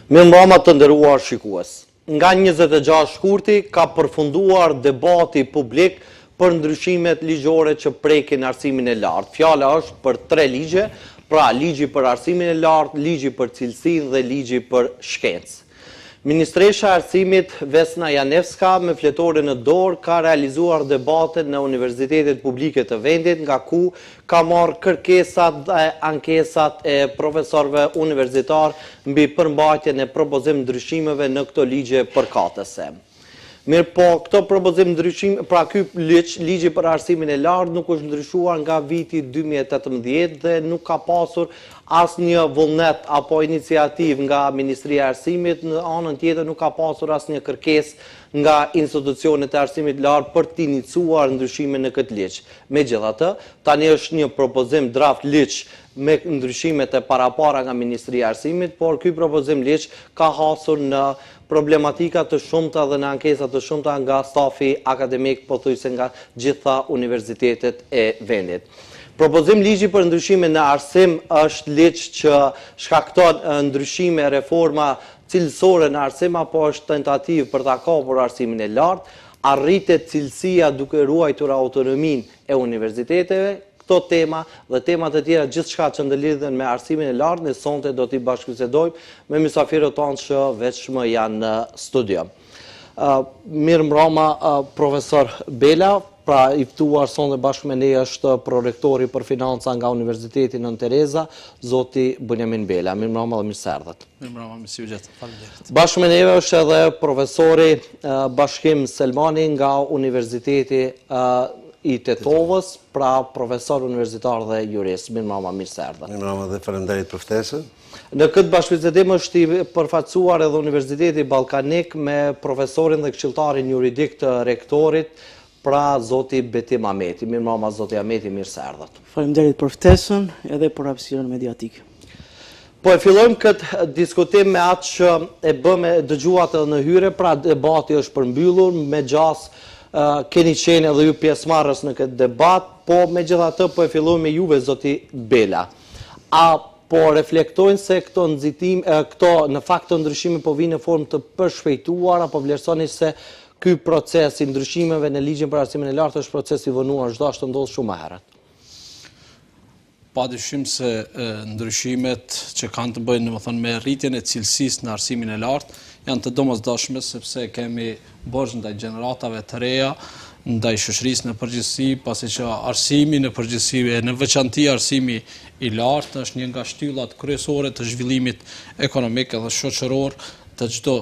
Mirëmbrëma të nderuar shikues. Nga 26 shkurti ka përfunduar debati publik për ndryshimet ligjore që prekin arsimin e lartë. Fjala është për 3 ligje, pra ligji për arsimin e lartë, ligji për cilësinë dhe ligji për shkencë. Ministresha e Arsimit Vesna Janevska me fletore në dorë ka realizuar debate në universitetet publike të vendit, nga ku ka marrë kërkesat dhe ankesat e profesorëve universitar mbi përmbajtjen e propozim ndryshimeve në këto ligje përkatëse. Mirë po, këto propozim ndryshim, pra ky ligji për arsimin e lartë nuk është ndryshuar nga viti 2018 dhe nuk ka pasur asnjë vullnet apo iniciativë nga Ministria e Arsimit, në anën tjetër nuk ka pasur asnjë kërkesë nga institucionet e arsimit lartë për të iniciuar ndryshime në këtë ligj. Megjithatë, tani është një propozim draft ligj me ndryshimet e parapara nga Ministria e Arsimit, por ky propozim ligj ka hasur në problematika të shumta dhe në ankesa të shumta nga stafi akademik, pothuajse nga gjitha universitetet e vendit. Propozim ligji për ndryshime në arsim është ligj që shkakton ndryshime, reforma cilësore në arsim, apo është tentativë për ta kapur arsimin e lartë, arritet cilësia duke ruajtur autonominë e universiteteve. Këto tema dhe temat e tjera gjithçka që ndërlidhen me arsimin e lartë, ne sonte do t'i bashkëbisedojmë me mysafirët tonë që vetëm janë në studio. Mirëmbrëma profesor Bela, pra i ftuar sonte bashkë me ne është prorektori për financa nga Universiteti Nën Tereza, zoti Bunjamin Bela. Mirëmbrëma dhe mirë se erdhët. Mirëmbrëma, mirë se u gjetët. Faleminderit. Bashkë me neve është edhe profesori Bashkim Selmani nga Universiteti i Tetovës, pra profesor universitar dhe jurist. Mirëmbrëma, mirë se erdhët. Mirëmbrëma dhe faleminderit për ftesën. Në këtë bashkëbisedim është i përfaqësuar edhe Universiteti Ballkanik me profesorin dhe këshilltarin juridik të rektorit, pra zoti Betim Ahmeti. Mirëmbrëma zoti Ahmeti, mirë se erdhët. Faleminderit për ftesën edhe për hapësirën mediatike. Po e fillojmë këtë diskutim me atë që e bëmë dëgjuat edhe në hyre, pra debati është përmbyllur, me gjas keni qenë edhe ju pjesëmarrës në këtë debat, po megjithatë po e fillojmë me juve zoti Bela. A po reflektojnë se këto nxitim, këto në fakt të ndryshime po vinë në formë të përshpejtuar, apo vlerësoni se ky proces i ndryshimeve në ligjin për arsimin e lartë është proces i vënuar, çdo ashtu ndodh shumë më herët? Padyshim se ndryshimet që kanë të bëjnë domethënë me rritjen e cilësisë në arsimin e lartë janë të domosdoshme, sepse kemi borxh ndaj gjeneratave të reja, ndaj shoqërisë në përgjithësi, pasi që arsimi në përgjithësi e në veçanti arsimi i lartë është një nga shtyllat kryesore të zhvillimit ekonomik dhe shoqëror të çdo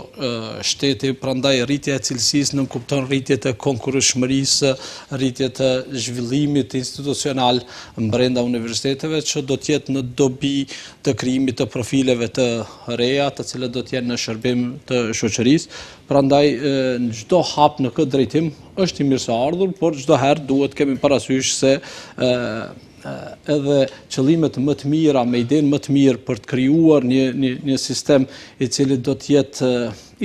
shteti. Prandaj rritja e cilësisë nuk kupton rritje të konkurrueshmërisë, rritje të zhvillimit institucional brenda universiteteve, që do të jetë në dobi të krijimit të profileve të reja, të cilët do të jenë në shërbim të shoqërisë. Prandaj në çdo hap në këtë drejtim është i mirëseardhur, por çdo herë duhet kemi parasysh se edhe qëllimet më të mira, me idenë më të mirë për të krijuar një sistem i cili do të jetë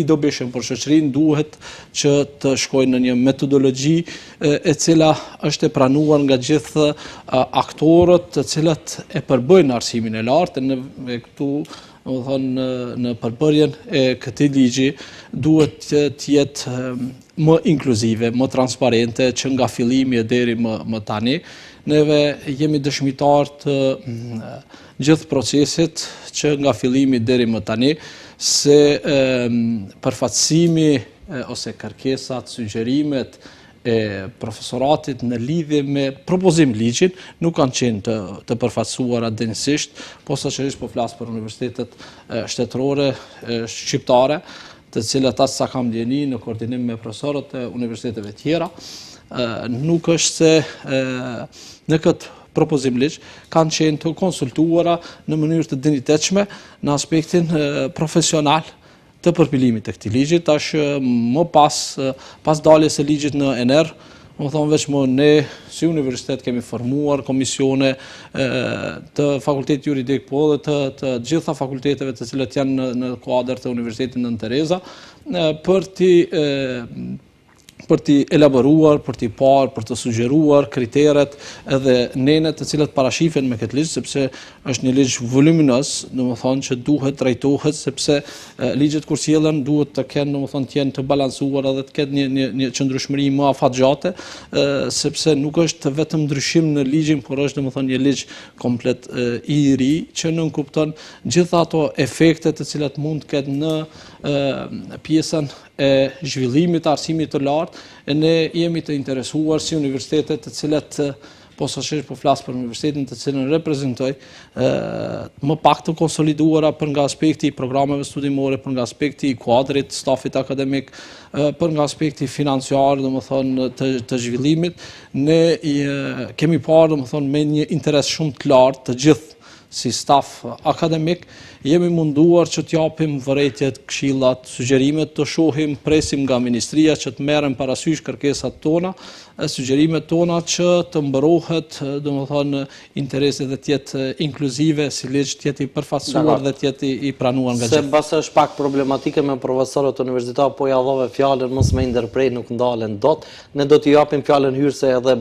i dobishëm për shoqërinë, duhet që të shkojnë në një metodologji e cila është e pranuar nga gjithë aktorët të cilët e përbëjnë arsimin e lartë. Në këtu në përbërjen e këtij ligji duhet të jetë më inkluzive, më transparente, që nga fillimi deri më tani. Neve jemi dëshmitar të gjithë procesit që nga fillimi deri më tani, se përfaqësimi ose kërkesat, sugjerimet e profesoratit në lidhje me propozim ligjin nuk kanë qenë të përfaqësuara denjësisht, posaçërisht po flas për universitetet shtetërore shqiptare, të cilat as sa kam ndjeni në koordinim me profesorët e universiteteve tjera. Nuk është se në këtë propozim ligj kanë qenë të konsultuara në mënyrë të dinjitetshme në aspektin profesional të përpilimit të këtij ligji. Tash më pas daljes së ligjit në ener, më thonë veç më ne si universitet kemi formuar komisione të fakultetit juridik, po dhe të gjitha fakulteteve të cilat janë në kuadër të Universitetit Nën Tereza, për të për t'i elaboruar, për t'i parë, për të sugjeruar kriteret edhe nenet të cilat parashifen me këtë ligj, sepse është një ligj voluminos, domethënë që duhet trajtohet, sepse ligjet kur sjellen duhet të kenë, domethënë të jenë të balancuar edhe të ketë një qëndrueshmëri më afatgjate, sepse nuk është vetëm ndryshim në ligjin, por është domethënë një ligj komplet i ri që nënkupton gjitha ato efekte të cilat mund të ketë në pjesën e zhvillimit të arsimit të lartë, e ne jemi të interesuar si universitetet të cilat posaçërisht po flas për universitetin të cilën reprezentoj, më pak të konsoliduara për nga aspekti i programeve studimore, për nga aspekti i kuadrit, stafit akademik, për nga aspekti financiar, domethënë të zhvillimit, ne kemi parë domethënë me një interes shumë të lartë të gjithë si staf akademik, jemi munduar që t'japim vërejtjet, këshillat, sugjerimet, të shohim, presim nga ministria që të merren parasysh kërkesat tona, sugjerimet tona që të mbrohet, domethënë interesit dhe të jetë inkluzive, si ligj të jetë i përfaqësuar dhe të jetë i pranuar nga gjithë. Se mbas është pak problematike me profesorët universitar, po ja dhove fjalën mos me ndërprej, nuk ndalen dot. Ne do t'i japim fjalën hyrëse edhe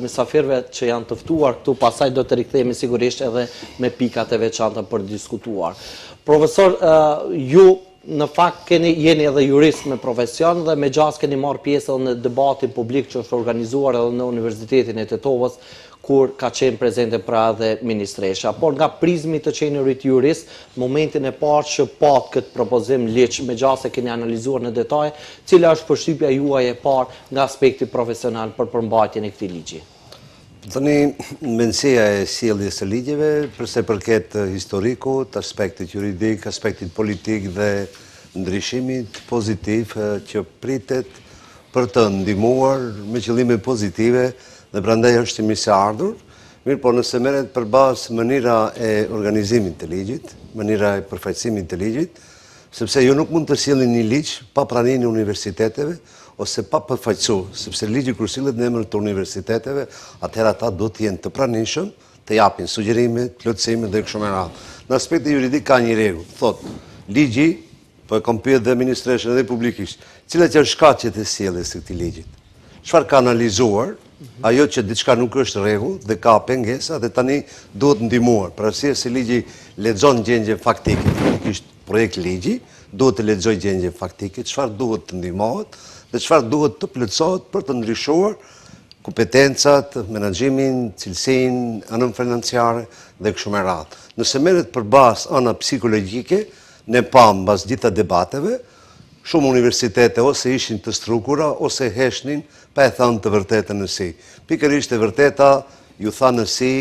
mysafirëve që janë të ftuar këtu, pastaj do të rikthehemi sigurisht edhe me pikat e veçanta për diskutuar. Profesor, ju në fakt jeni edhe jurist me profesion dhe me gjas keni marrë pjesë në debatin publik që është organizuar edhe në Universitetin e Tetovës, kur ka qenë prezente pra dhe ministresha. Por nga prizmi të qenërit jurist, momentin e parë që pat këtë propozim ligj, me gjas e keni analizuar në detaj, cila është përshtypja juaj e parë nga aspekti profesional për përmbajtjen e këtij ligji? Tani, mendësia e sjelljes së ligjeve, përse përket historikut, aspektit juridik, aspektit politik dhe ndryshimit pozitiv që pritet për të ndihmuar me qëllime pozitive dhe prandaj është i mirëseardhur, mirë po nëse merret përballë mënyra e organizimit të ligjit, mënyra e përfaqësimit të ligjit, sepse ju nuk mund të sjellni një ligj pa pranimin e universiteteve, ose pa përfaqësuar, sepse ligji kur sillet në emër të universiteteve, atëherë ata do të jenë të pranishëm, të japin sugjerime, plotësime dhe kështu me radhë. Në aspektin juridik ka një rregull, thotë ligji, po e kam pyet dhe ministreshën dhe publikisht, cilat janë shkaqet e sjelljes së këtij ligji. Çfarë ka analizuar, ajo që diçka nuk është rregull dhe ka pengesa dhe tani duhet ndihmuar. Për arsye se ligji lexon gjendjen faktike, faktikisht projekt ligji, duhet të lexojë gjendjen faktike, çfarë duhet të ndihmohet dhe çfarë duhet të plotësohet për të ndryshuar kompetencat, menaxhimin, cilësinë, anën financiare dhe kështu me radhë. Nëse merret përballë ana psikologjike, ne pam mbas gjitha debateve, shumë universitete ose ishin të strukura ose heshnin pa e thënë të vërtetën në si. Pikërisht e vërteta ju tha në si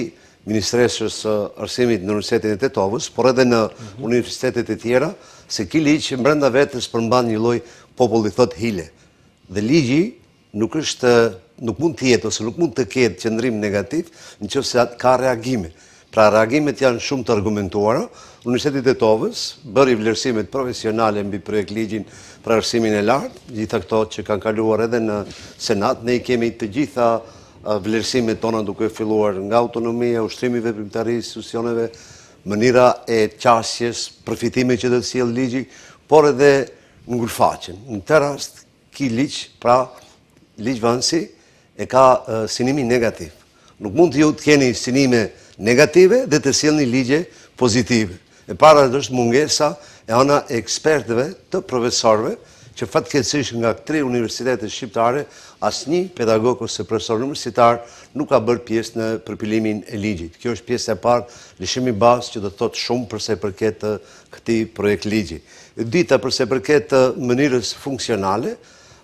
Ministreshës së Arsimit në Universitetin e Tetovës, por edhe në universitetet e tjera, se ky ligj që brenda vetes përmban një lloj populli thot hile. Dhe ligji nuk mund të jetë ose nuk mund të ketë qëndrim negativ nëse ka reagime. Pra reagimet janë shumë të argumentuara. Universiteti i Tetovës bëri vlerësimet profesionale mbi projekt ligjin për arsimin e lartë, gjitha këto që kanë kaluar edhe në Senat. Ne i kemi të gjitha vlerësimet tona duke filluar nga autonomia, ushtrimi i veprimtarisë, institucioneve, mënyra e qasjes, përfitime që do të sjellë ligji, por edhe ngulfaqen. Në këtë rast, ky ligj, pra ligj vansi, e ka sinimin negativ. Nuk mund të ju të keni sinime negative dhe të sjellni ligje pozitive. E para është mungesa e ana e ekspertëve të profesorëve, që fatkeqësisht nga 3 universitete shqiptare, asnjë pedagog ose profesor universitar nuk ka bërë pjesë në përpilimin e ligjit. Kjo është pjesa e parë, lëshimi bazë që do të thotë shumë përse përket këtij projekt ligji. E dyta përse përket mënyrës funksionale,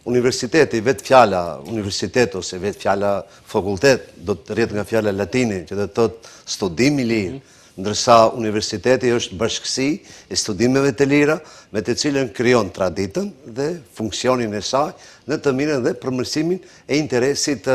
universiteti, vetë fjala universitet ose vetë fjala fakultet, do të rrihet nga fjala latine, që do të thotë studim i lirë, ndërsa universiteti është bashkësi e studimeve të lira, me të cilën krijon traditën dhe funksionin e saj në të mirën dhe përmirësimin e interesit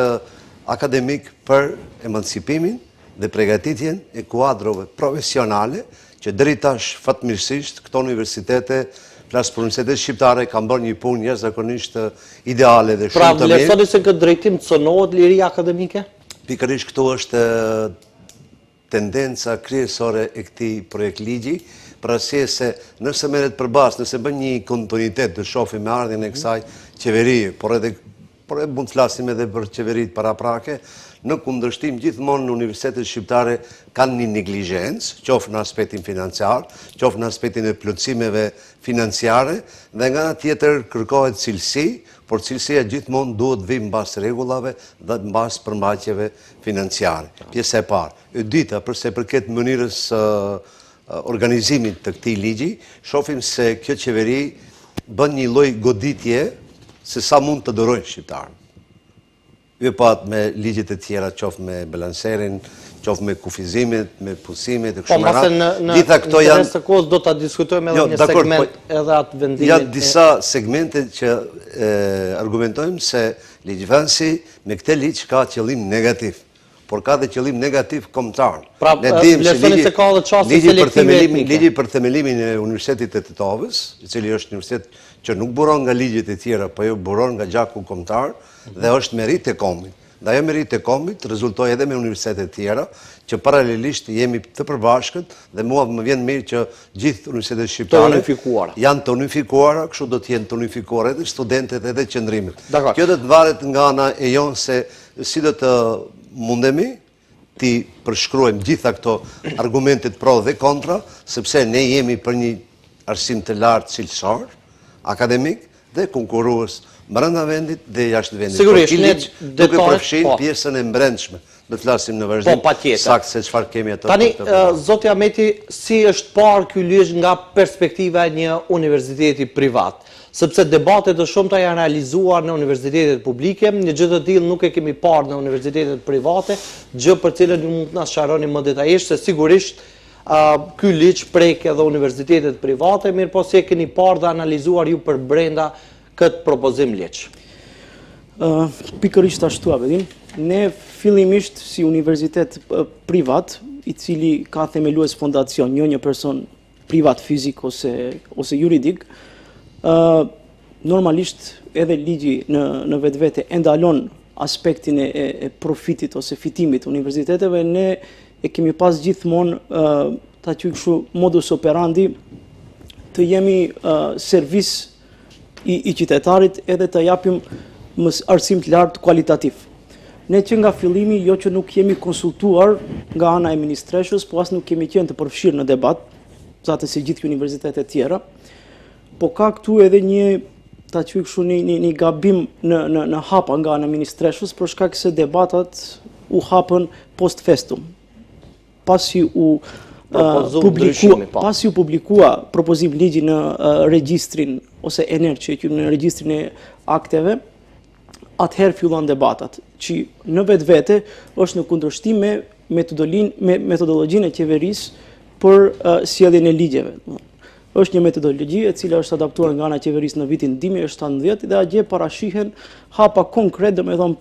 akademik për emancipimin dhe përgatitjen e kuadrove profesionale, që deri tash fatmirësisht këto universitete, flas për universitetet shqiptare, kanë bërë një punë jashtëzakonisht ideale dhe shumë të mirë. Pra, vlerësoni se këtë drejtim cënohet liria akademike? Pikërisht këtu është tendenca kryesore e këtij projekt ligji, për arsye se nëse merret përballë, nëse bën një kontinuitet të shohim me ardhmjen e kësaj qeverie, por edhe por e mund të flasim edhe për qeverit paraprake, në kundërshtim gjithmonë në universitetet shqiptare kanë një neglizhencë, qoftë në aspektin financiar, qoftë në aspektin e plotësimeve financiare, dhe nga ana tjetër kërkohet cilësi, por cilësia gjithmonë duhet vi mbas rregullave dhe mbas përmbajtjeve financiare. Pjesa e parë. E dyta, përse përket mënyrës organizimit të këtij ligji, shohim se kjo qeveri bën një lloj goditje se sa mund të dorojnë shqiptarët. Jo pat me ligjet e tjera, qoftë me balanserin, qoftë me kufizimet, me punësimet, e kështu me radhë. Gjitha këto janë në kohës do ta diskutojmë edhe një segment edhe atë vendimit. Janë disa segmente që argumentojmë se ligjvënësi me këtë ligj ka qëllim negativ, por ka dhe qëllim negativ kombëtar. Pra, vlerësoni se ka edhe çaste selektime etnike. Ligji për themelimin e Universitetit të Tetovës, i cili është universitet që nuk buron nga ligjet e tjera, po jo buron nga gjaku kombëtar, dhe është merit e kombit. Dhe ajo merit e kombit rezultoi edhe me universitetet tjera, që paralelisht jemi të përbashkët, dhe mua më vjen mirë që gjithë universitetet shqiptare janë të unifikuara, kështu do të jenë të unifikuara edhe studentet edhe qëndrimet. Kjo do të varet nga ana e jonë se si do të mundemi ti përshkruajmë gjitha këto argumentet pro dhe kontra, sepse ne jemi për një arsim të lartë cilësor, akademik dhe konkurrues brenda vendit dhe jashtë vendit. Sigurisht, duke përfshirë pjesën e brendshme. Do të flasim në vazhdim saktë se çfarë kemi ato. Tani, zoti Ahmeti, si është parë ky ligj nga perspektiva e një universiteti privat? Sepse debatet e shumta janë realizuar në universitetet publike, një gjë të tillë nuk e kemi parë në universitetet private, gjë për cilën ju mund të na sqaroni më detajisht, se sigurisht ky ligj prek edhe universitetet private, mirë po si e keni parë dhe analizuar ju për brenda këtë propozim ligj? Pikërisht ashtu, Abedin. Ne fillimisht si universitet privat, i cili ka themelues fondacion, jo një person privat fizik ose juridik, normalisht edhe ligji në vetvete e ndalon aspektin e profitit ose fitimit universiteteve. Ne e kemi pas gjithmonë ta quaj kështu modus operandi të jemi servis i qytetarit edhe të japim arsim të lartë kualitativ. Ne që nga fillimi, jo që nuk jemi konsultuar nga ana e ministreshës, po as nuk kemi qenë të përfshirë në debat, zate si gjithë universitetet tjera, po ka këtu edhe një, ta quaj kështu një gabim në hapa nga ana e ministreshës, për shkak se debatat u hapën post festum. Pasi u publikua propozim ligji në regjistrin ose ENER, që në regjistrin e akteve, atëherë fillon debatat, që në vetvete është në kundërshtim me metodologjinë e qeverisë për sjelljen e ligjeve. Është një metodologji e cila është adaptuar nga ana e qeverisë në vitin 2017 dhe atje parashihen hapa konkret, domethënë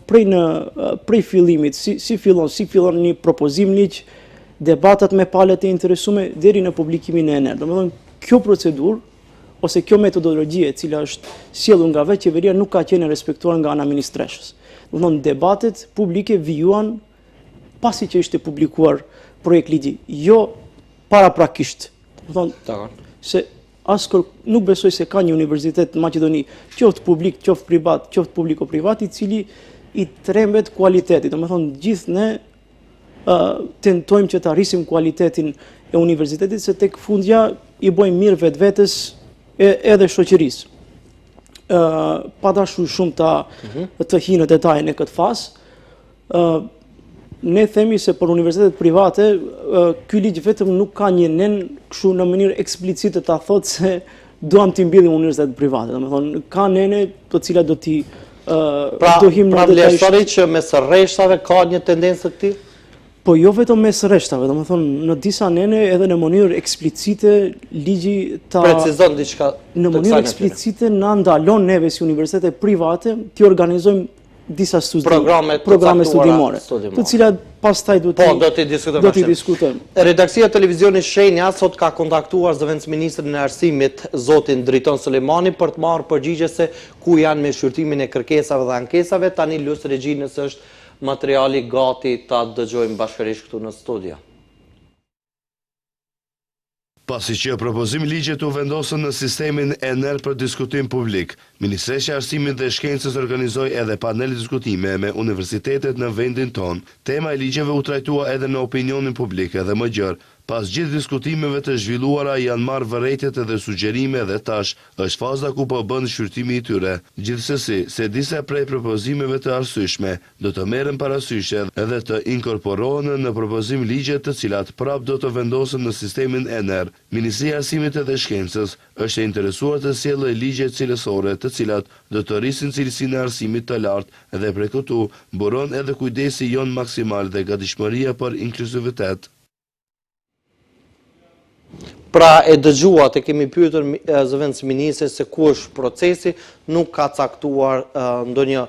prej fillimit, si fillon një propozim ligj, debatat me palët e interesume deri në publikimin e ENER. Domethënë kjo procedurë ose kjo metodologji e cila është sjellur nga vetë qeveria nuk ka qenë respektuar nga ana ministreshës. Domethënë debatet publike vijuan pasi që ishte publikuar projekt ligji, jo paraprakisht. Domethënë se nuk besoj se ka një universitet në Maqedoni, qoftë publik, qoftë privat, qoftë publiko-privat, i cili i trembet kualitetit. Domethënë gjithë ne tentojmë që të arrisim kualitetin e universitetit, se tek fundja i bojmë mirë vetvetes edhe shoqërisë. Pa dashur shumë të hi në detajin e këtë fazë, ne themi se për universitetet private, ky ligj vetëm nuk ka një nen kështu në mënyrë eksplicite ta thotë se duam t'i mbyllim universitetet private. Domethënë ka nene të cilat do t'i dohim në detaj. Pra që mes rreshtave ka një tendencë të tillë? Po jo vetëm mes rreshtave, domethënë në disa nene edhe në mënyrë eksplicite ligji ta precizon diçka. Në mënyrë eksplicite na ndalon neve si universitete private të organizojmë disa programe studimore, të cilat pastaj do t'i diskutojmë. Redaksia e televizionit Shenja sot ka kontaktuar zëvendësministrin e arsimit, zotin Driton Sulemani, për të marrë përgjigje se ku janë me shqyrtimin e kërkesave dhe ankesave. Tani Lus Regjinës është materiali gati ta dëgjojmë bashkërisht këtu në studio. Pasi që propozimi ligjet u vendosën në sistemin ENER për diskutim publik, Ministreqja e Arsimit dhe Shkencës organizoi edhe panel diskutime me universitetet në vendin ton. Tema e ligjeve u trajtua edhe në opinionin publik edhe më gjerë. Pas gjithë diskutimeve të zhvilluara janë marrë vërejtjet edhe sugjerime dhe tash është faza ku po bën shqyrtimi i tyre. Gjithsesi, se disa prej propozimeve të arsyeshme do të merren parasysh edhe të inkorporohen në propozim ligje të cilat prap do të vendosen në sistemin ENER. Ministria e Arsimit dhe Shkencës është e interesuar të sjellë ligje cilësore të cilat do të rrisin cilësinë e arsimit të lartë dhe prej këtu buron edhe kujdesi jon maksimal dhe gatishmëria për inkluzivitet. Pra e dëgjuat e kemi pyetur zëvendës ministre se ku është procesi, nuk ka caktuar ndonjë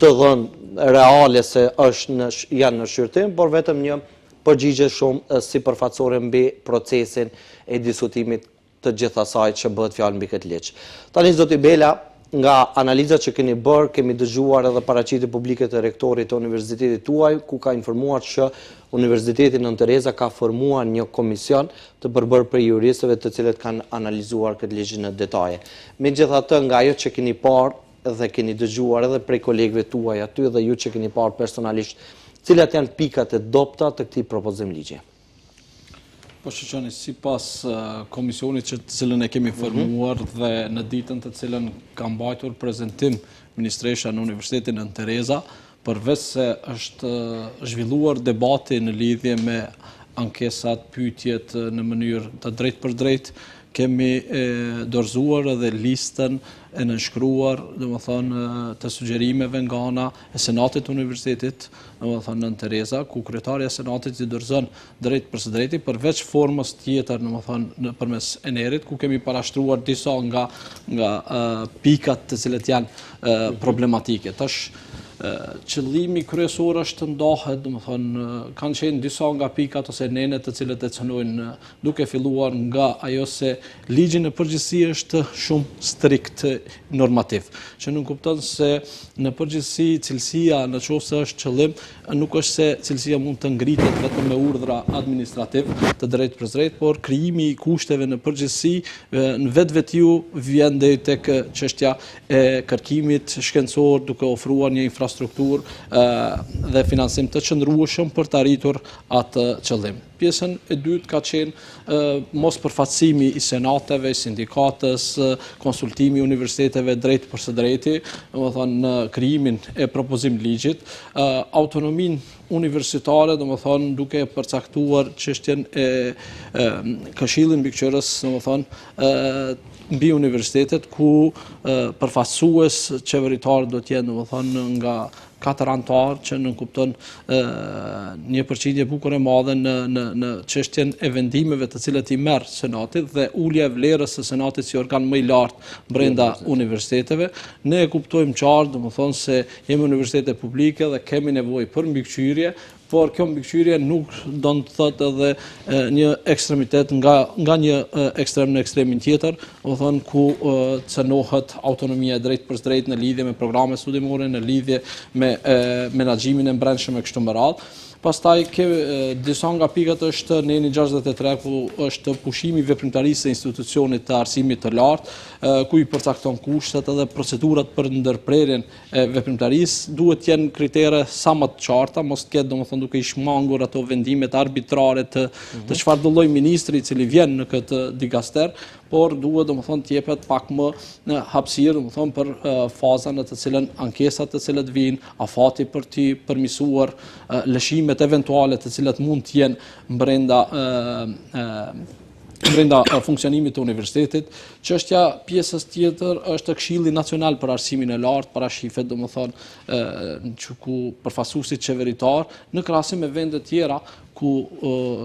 të dhënë reale se janë në shqyrtim, por vetëm një përgjigje shumë sipërfaqësore mbi procesin e diskutimit të gjithë asaj që bëhet fjalë mbi këtë ligj. Tani zoti Bela, nga analizat që keni bërë, kemi dëgjuar edhe paraqitje publike të rektorit të universitetit tuaj, ku ka informuar që Universiteti Nën Tereza ka formuar një komision të përbërë për juristëve të cilët kanë analizuar këtë ligj në detaje. Megjithatë, nga ajo që keni parë dhe keni dëgjuar edhe prej kolegëve tuaj aty dhe ju që keni parë personalisht, cilat janë pikat e dobta të këtij propozim ligji? Po shqyqoni, si pas komisionit që të cilën e kemi formuar dhe në ditën të cilën ka mbajtur prezentim Ministresha në Universitetin Nën Tereza, përveç se është zhvilluar debati në lidhje me ankesat, pyetjet në mënyrë të drejtë për drejtë, kemi dorëzuar edhe listën e nënshkruar, domethënë, të sugjerimeve nga ana e Senatit të Universitetit, domethënë Nën Tereza, ku kryetaria e Senatit i dorëzon drejt për së drejti, përveç formës tjetër, domethënë nëpërmes ENER-it, ku kemi parashtruar disa nga pikat të cilët janë problematike. Tash qëllimi kryesor është të ndahet, domethënë, kanë qenë disa nga pikat ose nenet të cilët e cënojnë, duke filluar nga ajo se ligji në përgjithësi është shumë strikt normativ, që nuk kupton se në përgjithësi cilësia në qoftë se është qëllim, nuk është se cilësia mund të ngritet vetëm me urdhra administrativ të drejtë për drejtë, por krijimi i kushteve në përgjithësi në vetvetiu vjen deri tek çështja e kërkimit shkencor duke ofruar një infrastrukturë dhe financim të qëndrueshëm për të arritur atë qëllim. Pjesën e dytë ka qenë mos përfaqësimi i senateve, sindikatës, konsultimi i universiteteve drejt për së drejti, domethënë në krijimin e propozim ligjit, autonominë universitare, domethënë duke përcaktuar çështjen e Këshillit Mbikëqyrës, domethënë mbi universitetet ku përfaqësues qeveritar do të jenë domethënë nga 4 anëtar që nënkupton një përqindje bukur e madhe në çështjen e vendimeve të cilat i merr Senati dhe ulja e vlerës së Senatit si organ më i lartë brenda universiteteve. Ne e kuptojmë qartë, domethënë se jemi universitete publike dhe kemi nevojë për mbikëqyrje, por kjo mbikëqyrje nuk do të thotë edhe një ekstremitet nga një ekstrem në ekstremin tjetër, domethënë ku cënohet autonomia e drejtë për drejtë në lidhje me programe studimore, në lidhje me menaxhimin e brendshëm e kështu me radhë. Pastaj disa nga pikat është neni 63 ku është pushimi i veprimtarisë së institucionit të arsimit të lartë, ku i përcakton kushtet edhe procedurat për ndërprerjen e veprimtarisë duhet të jenë kritere sa më të qarta, mos të ketë domethënë duke i shmangur ato vendimet arbitrare të çfarë do lloj ministri i cili vjen në këtë dikaster, por duhet domethënë të jepet pak më në hapësirë domethënë për fazën në të cilën ankesat të cilat vijnë, afati për të përmirësuar lëshimet eventuale të cilat mund të jenë brenda funksionimit të universitetit. Çështja pjesës tjetër është Këshilli Nacional për Arsimin e Lartë, parashifet domethënë ku përfaqësuesit qeveritar në krahasim me vende tjera ku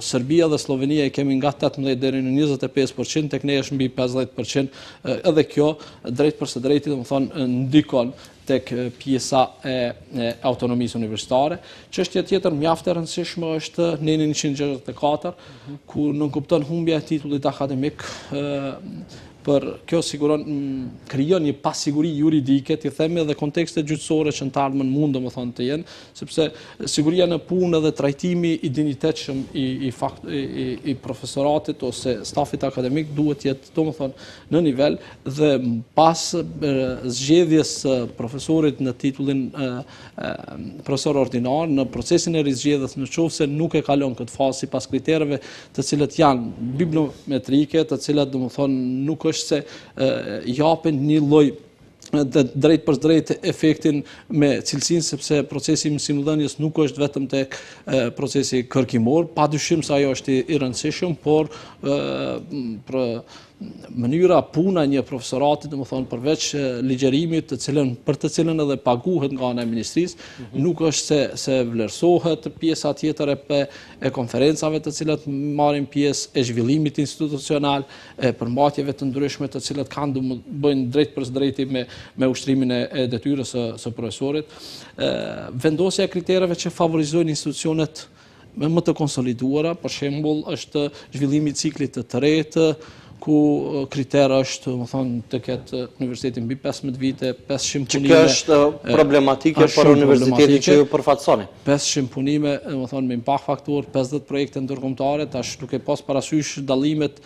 Serbia dhe Slovenia i kemi nga 18 deri në 25%, tek ne është mbi 50%, edhe kjo drejt për së drejti domethënë ndikon tek pjesa e autonomisë universitare. Çështja tjetër mjaft e rëndësishme është neni 164, ku nënkupton humbja e titullit akademik për kjo siguron krijon një pasiguri juridike, ti themi, edhe kontekste gjyqësore që në të ardhmen mund domethënë të jenë, sepse siguria në punë dhe trajtimi i dinjitetshëm i profesoratit ose stafit akademik duhet jetë domethënë në nivel, dhe pas zgjedhjes së profesorit në titullin profesor ordinar, në procesin e rizgjedhjes nëse nuk e kalon këtë fazë sipas kritereve të cilët janë bibliometrike, të cilat domethënë nuk është se japin një lloj drejt për drejt efektin me cilësinë, sepse procesi i mësimdhënies nuk është vetëm tek procesi kërkimor, padyshim se ajo është i rëndësishëm, por mënyra puna e një profesorati, domethënë përveç ligjerimit, për të cilën edhe paguhet nga ana e ministrisë, nuk është se vlerësohet pjesa tjetër e konferencave të cilat marrin pjesë, e zhvillimit institucional, e përmbajtjeve të ndryshme të cilat kanë bëjnë drejt për drejti me ushtrimin e detyrës së profesorit. Vendosja e kritereve që favorizojnë institucionet më të konsoliduara, për shembull, është zhvillimi i ciklit të tretë, ku kriter është, më thonë, të ketë universiteti mbi 15 vite, 500 punime. Që kjo është problematike për universitetin që ju përfaqësoni. 500 punime, më thonë, me impakt faktor, 50 projekte ndërkombëtare, tash duke pas parasysh dallimet,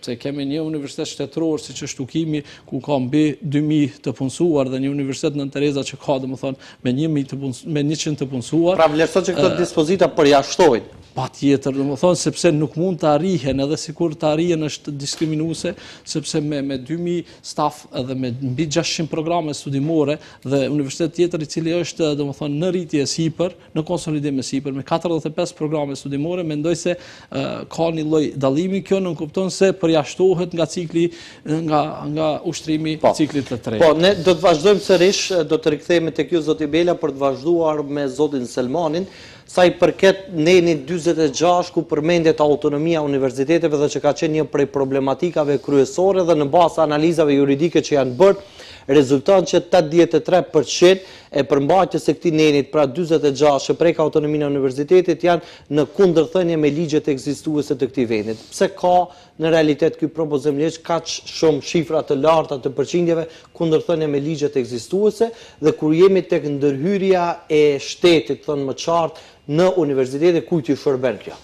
se kemi një universitet shtetëror, siç është Ukimi, ku ka mbi 2000 të punësuar, dhe një universitet në Tereza që ka, domethënë, me 100 të punësuar. Pra vlerëson që këto dispozita përjashtojnë. Patjetër, domethënë, sepse nuk mund të arrihen, edhe sikur të arrihen është diskriminuese, sepse me 2000 staf edhe me mbi 600 programe studimore dhe universitet tjetër i cili është domethënë në rritje sipër, në konsolidim sipër me 45 programe studimore, mendoj se ka një lloj dallimi, kjo nuk kupton se përjashtohet nga cikli nga ushtrimi i ciklit të tretë. Po, ne do të vazhdojmë sërish, do të rikthehemi tek ju zoti Bela për të vazhduar me zotin Selmanin. Sa i përket nenit 46 ku përmendet autonomia universiteteve dhe që ka qenë një prej problematikave kryesore, dhe në bazë analizave juridike që janë bërë, rezulton që 83% e përmbajtjes së këtij nenit, pra 46 që prek autonominë e universitetit, janë në kundërthënie me ligjet ekzistuese të këtij vendi. Pse ka në realitet ky propozim ligj kaq shumë shifra të larta të përqindjeve kundërthënie me ligjet ekzistuese, dhe kur jemi tek ndërhyrja e shtetit, thënë më qartë, në universitete, kujt i shërben kjo?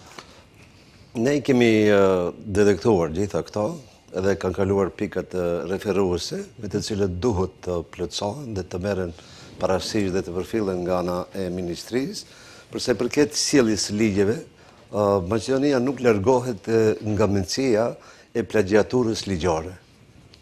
Ne kemi detektuar gjitha këto, edhe kanë kaluar pikat referuese, me të cilët duhet të plotësohen dhe të merren parasysh dhe të përfillen nga ana e ministrisë, përse përket sjelljes së ligjeve, Maqedonia nuk largohet nga mendësia e plagjaturës ligjore.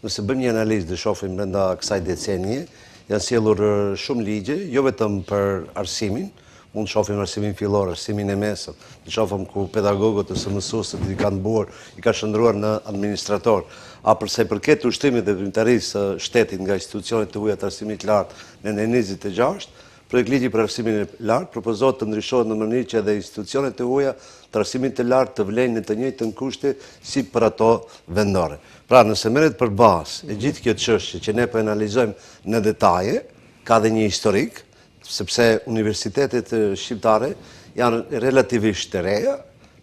Nëse bëjmë një analizë dhe shohim brenda kësaj decenie, janë sjellur shumë ligje, jo vetëm për arsimin, mund të shohim arsimin fillor, arsimin e mesëm, të shohim ku pedagogët ose mësuesët i kanë bërë, i ka shndruar në administrator, përse përket ushtrimit dhe veprimtarisë së shtetit nga institucionet të huaja të arsimit të lartë në 26, projekt ligji për arsimin e lartë propozohet të ndryshohet në mënyrë që edhe institucionet të huaja të arsimit të lartë të vlejnë në të njëjtën kushte si për ato vendore. Pra, nëse merret për bazë e gjithë kjo çështje që ne po analizojmë në detaje, ka dhe një historik, sepse universitetet shqiptare janë relativisht të reja,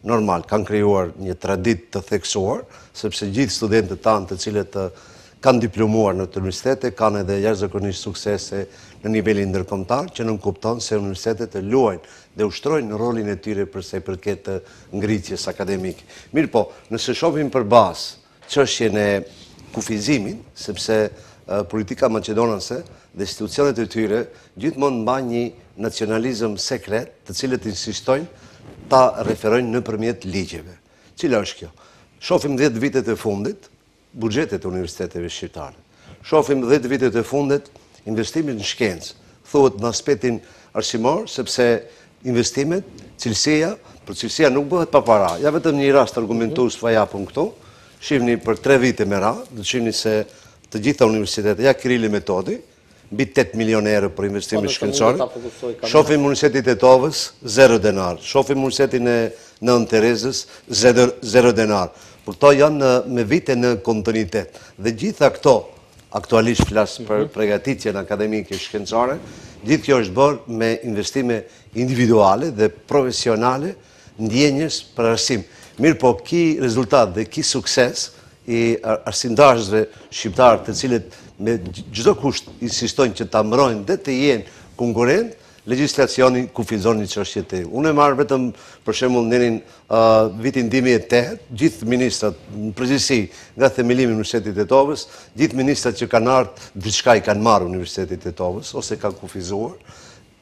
normal, kanë krijuar një traditë të theksuar, sepse gjithë studentët tanë të cilët kanë diplomuar në të universitete, kanë edhe jashtëzakonisht suksese në nivelin ndërkombëtar, që nuk kupton se universitetet luajnë dhe ushtrojnë rolin e tyre përsa i përket ngritjes akademike. Mirë po, nëse shohim për bazë çështjen e kufizimin, sepse politika maqedonase dhe institucionet e tyre gjithmonë mbajnë një nacionalizëm sekret, të cilët insistojnë ta referojnë nëpërmjet ligjeve. Cila është kjo? Shohim 10 vitet e fundit buxhetet e universiteteve shqiptare. Shohim 10 vitet e fundit investimin në shkencë. Thuhet në aspektin arsimor, sepse investimet, cilësia, për cilësia nuk bëhet pa para. Ja vetëm një rast argumentues fa japun këtu. Shihni për 3 vite me radhë, do të shihni se të gjitha universitetet, ja Kirili Metodi, mbi 8 milion euro për investime shkencore. Shohim Universitetin e Tetovës, 0 denar. Shohim Universitetin e Nën Terezës, 0 denar. Por to janë me vite në kontinuitet. Dhe gjitha këto, aktualisht flas për përgatitjen akademike shkencore, gjithë kjo është bërë me investime individuale dhe profesionale ndjenjës për arsim. Mirë po, ki rezultat dhe ki sukses i arsimdashësve shqiptarë, të cilët me çdo kusht insistojnë që ta mbrojnë dhe të jenë konkurrent, legjislacioni kufizon një çështje të tillë. Unë e marr vetëm për shembull nenin vitin 2008, gjithë ministrat në përgjithësi nga themelimi i Universitetit të Tetovës, gjithë ministrat që kanë ardhur diçka i kanë marrë Universitetit të Tetovës ose kanë kufizuar,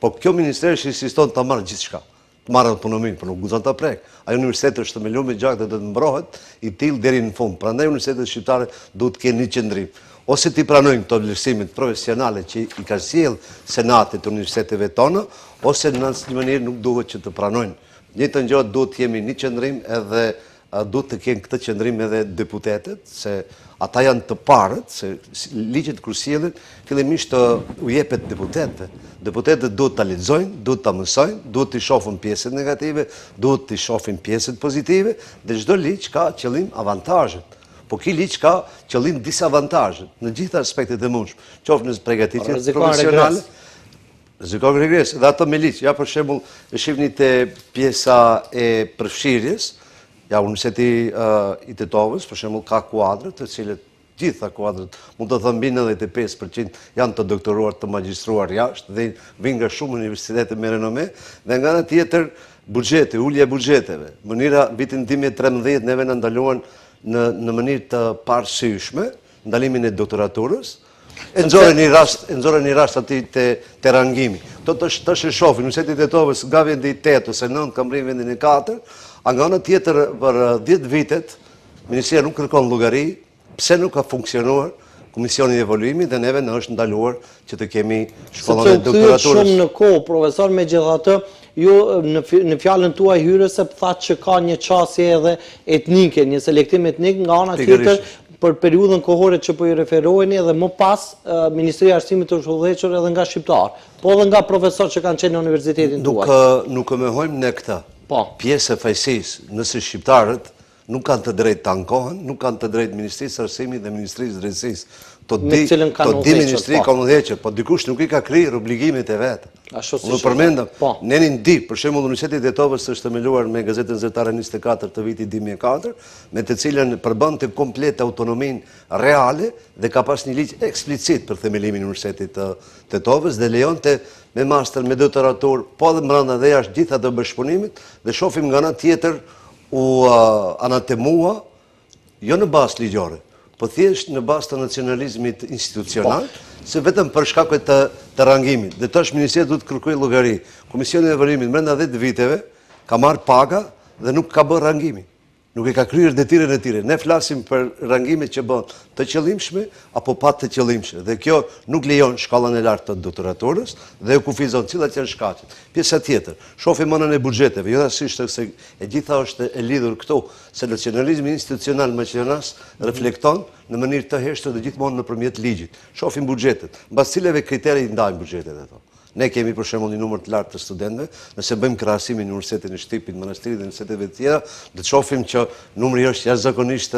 po kjo ministresh insiston ta marrë gjithçka. Të marrë autonominë, por nuk guxon ta prek. Ai universitet është themeluar me gjak dhe do të mbrohet i tillë deri në fund. Prandaj universitetet shqiptare duhet të kenë një qëndrim. Ose ti pranojnë këto vlerësimet profesionale që i ka sjell Senati të universiteteve tona, ose në asnjë mënyrë nuk duhet që të pranojnë. Njëjtën gjë duhet të jemi një qëndrim edhe duhet të kenë këtë qëndrim edhe deputetët, se ata janë të parët, se ligjet kur sillen fillimisht u jepet deputetëve. Deputetët duhet ta lexojnë, duhet ta mësojnë, duhet të shohin pjesët negative, duhet të shohin pjesët pozitive, dhe çdo ligj ka qëllim avantazhet. Po ky ligj ka qëllim disavantazhe në gjitha aspektet e mundshme, qoftë në përgatitje profesionale, rrezikon regres, dhe ato me ligj. Ja për shembull, e shihni te pjesa e përfshirjes, ja Universiteti i Tetovës, për shembull, ka kuadrë, të cilët gjitha kuadrët, mund të thënë mbi 95% janë të doktoruar, të magjistruar jashtë, dhe vinë nga shumë universitete me renome, dhe nga ana tjetër buxheti, ulja e buxheteve. Mënyra vitin 2013 neve na ndaluan në mënyrë të parësyeshme ndalimin e doktoraturës, e nxorën një rast aty te rangimi. Këto të shohin Universiteti i Tetovës nga vendi 8 ose 9 ka mbërë vendin e 4, a nga ana tjetër për 10 vitet Ministria nuk kërkon llogari pse nuk ka funksionuar Komisioni i Evaluimit dhe neve në është ndaluar që të kemi shkollën e doktoraturës. Shumë në kohë, profesor, megjithatë, ju në fjalën tuaj hyrëse thatë që ka një qasje edhe etnike, një selektim etnik nga ana tjetër për periudhën kohore që po i referoheni edhe më pas Ministria e Arsimit të Shkollëhequr edhe nga shqiptar, po edhe nga profesor që kanë qenë në universitetin tuaj. Nuk e mohojmë ne këtë. Po. Pjesë e fajsisë, nëse shqiptarët nuk kanë të drejtë të ankohen, nuk kanë të drejtë Ministrisë së Arsimit dhe Ministrisë së Drejtësisë. To di Ministri ka udhëhequr, po dikush nuk i ka kryer obligimet e vet. Unë përmendëm, nenin di, për shembull Universiteti i Tetovës është themeluar me Gazetën Zyrtare 24 të vitit 2004, me të cilën përbante komplet autonominë reale dhe ka pas një ligj eksplicit për themelimin e Universitetit të Tetovës dhe lejonte me master, me doktoratur, po edhe brenda dhe jashtë gjithë ato bashkëpunimit, dhe shohim nga ana tjetër u anatemua jo në bazë ligjore, po thjesht në bazë të nacionalizmit institucional, se vetëm për shkak të rangimit. Dhe tash Ministria duhet të kërkojë llogari. Komisioni i Evaluimit brenda 10 viteve ka marrë paga dhe nuk ka bërë rangimin. Nuk e ka kryer detyrën e tij. Ne flasim për rangimet që bën të qëllimshme apo pa të qëllimshme. Dhe kjo nuk lejon shkallën e lartë të doktoraturës dhe e kufizon cilat janë shkaqet. Pjesa tjetër, shohim mënyrën e buxheteve, jo thjesht se e gjitha është e lidhur këtu, se nacionalizmi institucional maqedonas reflekton në mënyrë të heshtër dhe gjithmonë nëpërmjet ligjit. Shohim buxhetet, mbas cilëve kriteri i ndajmë buxhetet ato. Ne kemi për shembull një numër të lartë të studentëve, nëse bëjmë krahasimin në Universitetin e Shtypit, Manastirit dhe universiteteve të tjera, do të shohim që numri është jashtëzakonisht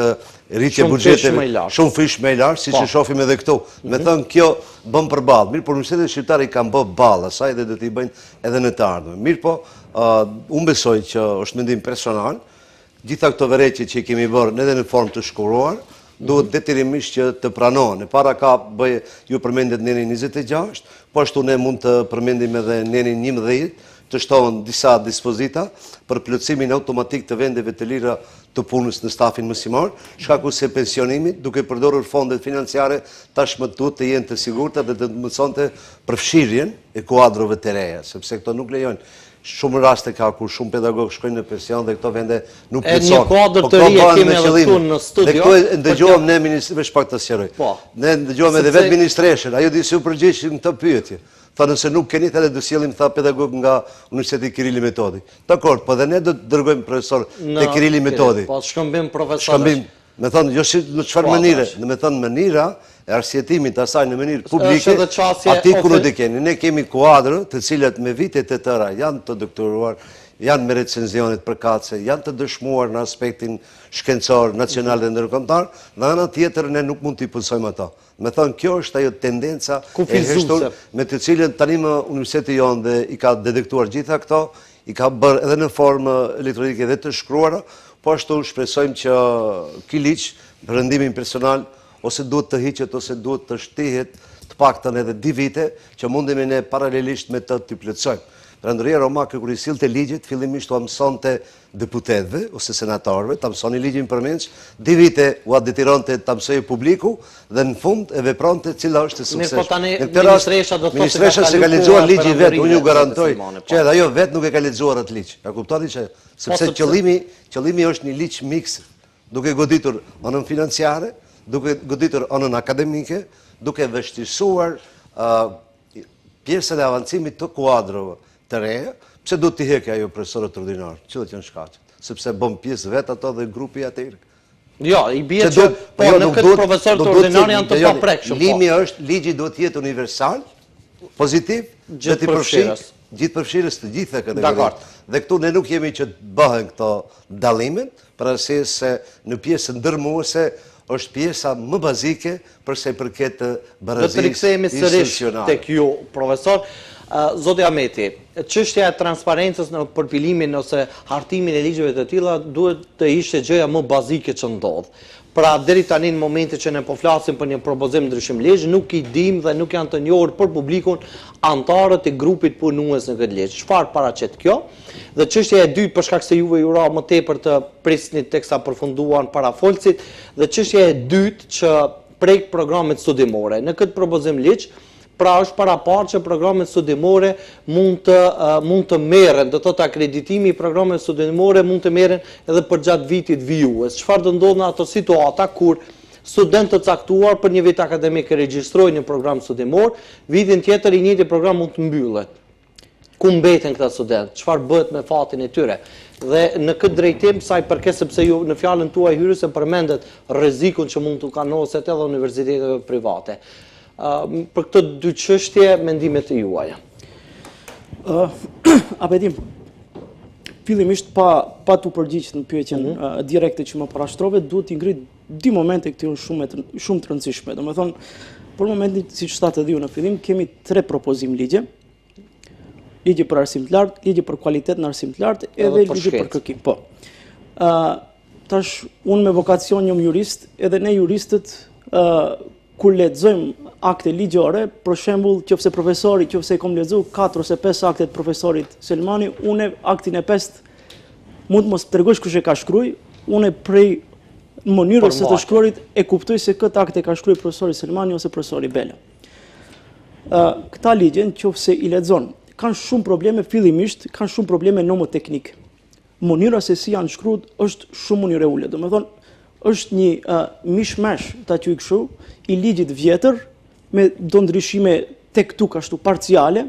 rritje buxheteve shumë fish më i lartë, siç e shohim edhe këtu. Me thënë kjo bën përballë. Mirë, por universitetet shqiptare i kanë bë ballë asaj dhe do t'i bëjnë edhe në të ardhmen. Mirë, po unë besoj që është mendim personal, gjitha këto vërejtje që i kemi bërë edhe në formë të shkruar, duhet detyrimisht që të pranohen. E para ka bëj, ju përmendet nenin 26, po ashtu ne mund të përmendim edhe nenin 11, të shtohen disa dispozita për plotësimin automatik të vendeve të lira të punës në stafin mësimor, shkaku se pensionimit, duke përdorur fondet financiare, tashmë duhet të jenë të sigurta dhe të mësonte përfshirjen e kuadrove të reja, sepse këto nuk lejojnë. Shumë raste ka kur shumë pedagogë shkojnë në pension dhe këto vende nuk plotësohen. Një kuadër të ri kemi edhe këtu në studio. Dhe këto ndëgjohem ne ministri, veç pak të sqaroj. Ne ndëgjohem edhe vetë ministreshën, ajo di si u përgjigj në këtë pyetje. Tha nëse nuk keni edhe do sjellim tha pedagog nga Universiteti Kirili Metodi. Dakor, po dhe ne do të dërgojmë profesor te Kirili Metodi. Po shkëmbim profesorësh. Shkëmbim, me thënë jo në çfarë mënyre, me thënë mënyra e arsjetimit asaj në mënyrë publike, ati ku nuk e keni. Ne kemi kuadrë të cilat me vitet e tëra janë të doktoruar, janë me recenzionet përkatëse, janë të dëshmuar në aspektin shkencor, nacional dhe ndërkombëtar, dhe ana tjetër ne nuk mund t'i punësojmë ato. Me thënë, kjo është ajo tendenca e heshtur me të cilën tani më universiteti jonë dhe i ka detektuar gjitha këto, i ka bërë edhe në formë elektronike dhe të shkruara, po ashtu shpresojmë që ky ligj rëndimin personal, ose duhet të hiqet, ose duhet të shtihet të paktën edhe 2 vite, që mundemi ne paralelisht me të plotësojmë. Perandëria Romake kur i sillte ligjit, fillimisht u mësonte deputetëve ose senatorëve, ta mësoni ligjin përmendsh, 2 vite u adetironte ta mësojë publiku dhe në fund e vepronte cila është e suksesshme. Ministresha se ka lexuar ligji vet, unë ju garantoj që edhe ajo vet nuk e ka lexuar atë ligj. Ja kuptoni që sepse qëllimi është një ligj miks, duke goditur anën financiare, duke goditur anën akademike, duke vështirësuar pjesën e avancimit të kuadrove të reja, pse do t'i hekë ajo profesorët ordinar, që do t'janë shkaqet, sepse bëm pjesë vetë ato dhe grupi atyre. Jo, i bie që në këtë profesorët ordinar janë të paprekshëm. Limi është, ligji duhet jetë universal, pozitiv, dhe t'i përfshirës të gjitha kategoritë. Dhe këtu ne nuk jemi që të bëhen këto dallimin, për arsye se në pjesën ndërmuese është pjesa më bazike përse i përket barazisë institucionale. Do të rikthehemi sërish tek ju, profesor. Zoti Ahmeti, çështja e transparencës në përpilimin ose hartimin e ligjeve të tilla duhet të ishte gjëja më bazike që ndodh. Pra deri tani në momentin që ne po flasim për një propozim ndryshim ligj, nuk i dim dhe nuk janë të njohur për publikun anëtarët e grupit punues në këtë ligj. Çfarë paraqet kjo? Dhe çështja e dytë, për shkak se juve ju ra më tepër të prisni teksa përfunduan parafolësit, dhe çështja e dytë që prek programet studimore. Në këtë propozim ligj, pra është paraparë që programet studimore mund të merren, do thotë akreditimi i programeve studimore mund të merren edhe për gjatë vitit vijues. Çfarë do ndodh në ato situata kur student të caktuar për një vit akademik e regjistrojnë një program studimor, vitin tjetër i njëjti program mund të mbyllet. Ku mbeten këta studentë? Çfarë bëhet me fatin e tyre? Dhe në këtë drejtim, sa i përket sepse ju në fjalën tuaj hyrëse përmendet rrezikun që mund të kanoset edhe universiteteve private. Për këtë 2 çështje, mendimet e juaja. Apetim, fillimisht pa t'u përgjigjur në pyetjen direkte që më parashtrove, duhet t'i ngrit 2 momente këtu shumë të rëndësishme. Domethënë, për momentin, siç thatë edhe ju në fillim, kemi 3 propozim ligje. Ligji për arsim të lartë, ligji për kualitet në arsim të lartë, edhe ligji për kërkim. Po. Tash unë me vokacion jam jurist, edhe ne juristët kur lexojmë akte ligjore, për shembull, qofse profesori, qofse kam lexuar 4 ose 5 akte të profesorit Selmani, unë aktin e 5 mund mos tregosh kush e ka shkruaj, unë prej mënyrës së të shkruarit e kuptoj se këtë akt e ka shkruar profesori Selmani ose profesori Bela. Këta ligje, qofse i lexon, kanë shumë probleme fillimisht, kanë shumë probleme nomoteknike. Mënyra se si janë shkruar është shumë mënyrë e ulët. Domethënë, është një mishmash, ta quaj kështu, i ligjit vjetër me do ndryshime tek tuk ashtu parciale,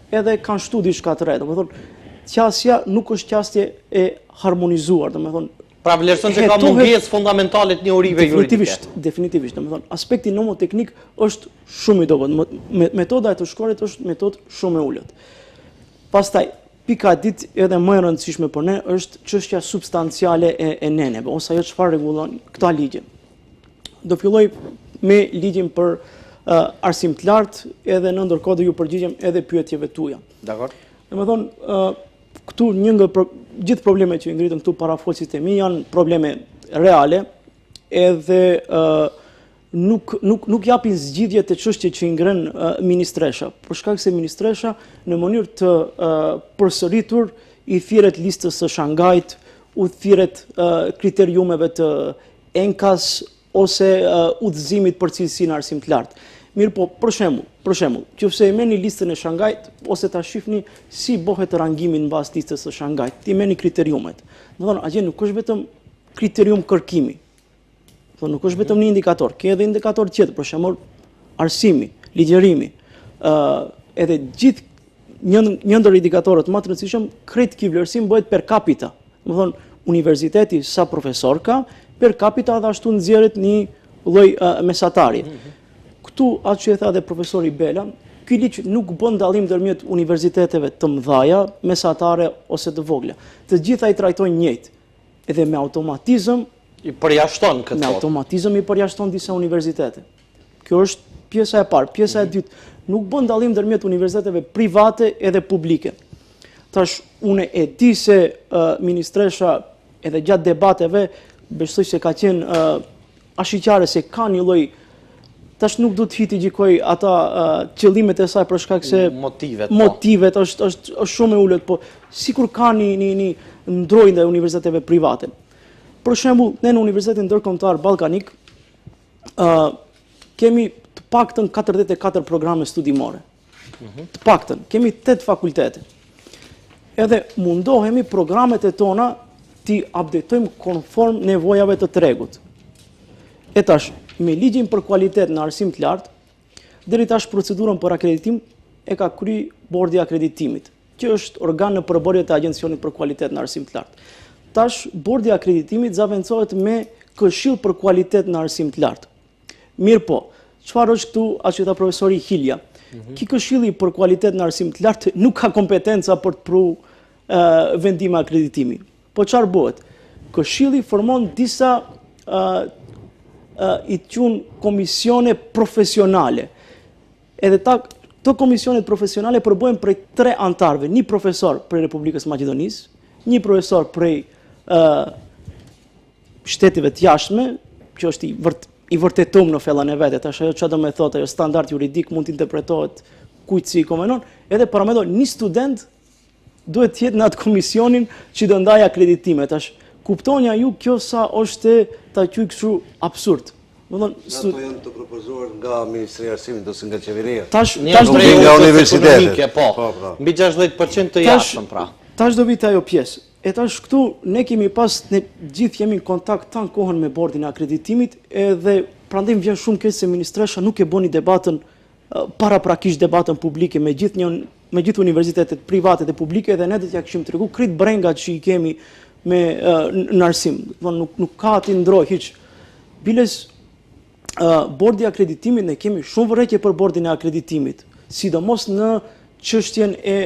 edhe kanë shtu diçka të re. Domethënë, qasja nuk është qasje e harmonizuar, domethënë. Pra vlerëson që ka mungesë fundamentale të njohurive juridike. Definitivisht, domethënë, aspekti nomoteknik është shumë i dobët. Metoda e të shkruarit është metodë shumë e ulët. Pastaj, pika e dytë edhe më e rëndësishme për ne është çështja substanciale e neneve, ose ajo çfarë rregullon këta ligje. Do filloj me ligjin për arsim të lartë, edhe në ndërkohë do ju përgjigjem edhe pyetjeve tuaja. Dakor. Domethënë, këtu një nga gjithë problemet që i ngritën këtu parafolësit e mi janë probleme reale, edhe nuk japin zgjidhje të çështje që i ngren ministresha, për shkak se ministresha në mënyrë të përsëritur i thirret listës së Shangajt, u thirret kriteriumeve të ENKAS ose udhëzimit për cilësinë arsim të lartë. Mirë po, për shembull, qofse e merrni listën e Shangajt ose ta shihni si bëhet rangimi mbas listës së Shangajt, ti merrni kriteriumet. Domethënë, atje nuk është vetëm kriterium kërkimi. Nuk është vetëm një indikator, ke edhe indikator tjetër, për shembull arsimi, ligjerimi, edhe gjithë një ndër indikatorët më të rëndësishëm, krejt ky vlerësim bëhet per capita. Domethënë, universiteti sa profesor ka, per capita dhe ashtu nxjerret një lloj mesatari. Këtu atë që e tha dhe profesori Bela, ky ligj nuk bën dallim ndërmjet universiteteve të mëdha, mesatare ose të vogla. Të gjitha i trajtojnë njëjtë. Edhe me automatizëm i përjashton këtë. Me automatizëm i përjashton disa universitete. Kjo është pjesa e parë. Pjesa e dytë, nuk bën dallim ndërmjet universiteteve private edhe publike. Tash unë e di se ministresha edhe gjatë debateve besoj se ka qenë ashiqare se ka një lloj, tash nuk do të hiti gjikoj ata qëllimet e saj për shkak se motivet është shumë e ulët, po sikur ka një ndrojnë dhe universiteteve private. Për shembull, ne në Universitetin Ndërkombëtar Ballkanik kemi të paktën 44 programe studimore. Të paktën, kemi 8 fakultete. Edhe mundohemi programet e tona ti updatojmë konform nevojave të tregut. E tash, me ligjin për kualitet në arsim të lartë, deri tash procedurën për akreditim e ka kry bordi i akreditimit, që është organ në përbërje të Agjencionit për kualitet në arsim të lartë. Tash, bordi i akreditimit zaventohet me këshill për kualitet në arsim të lartë. Mirë po, çfarë është këtu atë që tha profesori Hilja? Ky këshilli për kualitet në arsim të lartë nuk ka kompetenca për të pru vendime akreditimi. Po çfarë bëhet? Këshilli formon disa i qunë komisione profesionale. Edhe të komisionet profesionale përbojnë prej 3 antarëve, një profesor prej Republikës Maqedonisë, një profesor prej shtetive të jashtme, që është i vërtetum në fellën e vete, tash ajo çfarë do të thotë, ajo standard juridik mund të interpretohet kujt si komenon, edhe paramedo një student duhet të jetë në atë komisionin që do ndaj akreditime. Tash kuptonja ju kjo sa është ta quaj kështu absurd. Ato janë të propozuar nga Ministri i Arsimit ose nga qeveria. Tash nga universitetet. Po. Mbi 60% të jashtëm pra. Tash do vite ajo pjesë. E tash këtu ne kemi ne gjithë jemi në kontakt tan kohën me bordin e akreditimit, edhe prandaj vjen shumë keq se ministresha nuk e bëni debatën paraprakisht debatën publike me gjithë universitetet private dhe publike, dhe ne do t'ja kishim tregu krejt brengat që i kemi në arsim. Nuk ka ti ndroj hiç. Biles bordi i akreditimit, ne kemi shumë vërejtje për bordin e akreditimit, sidomos në çështjen e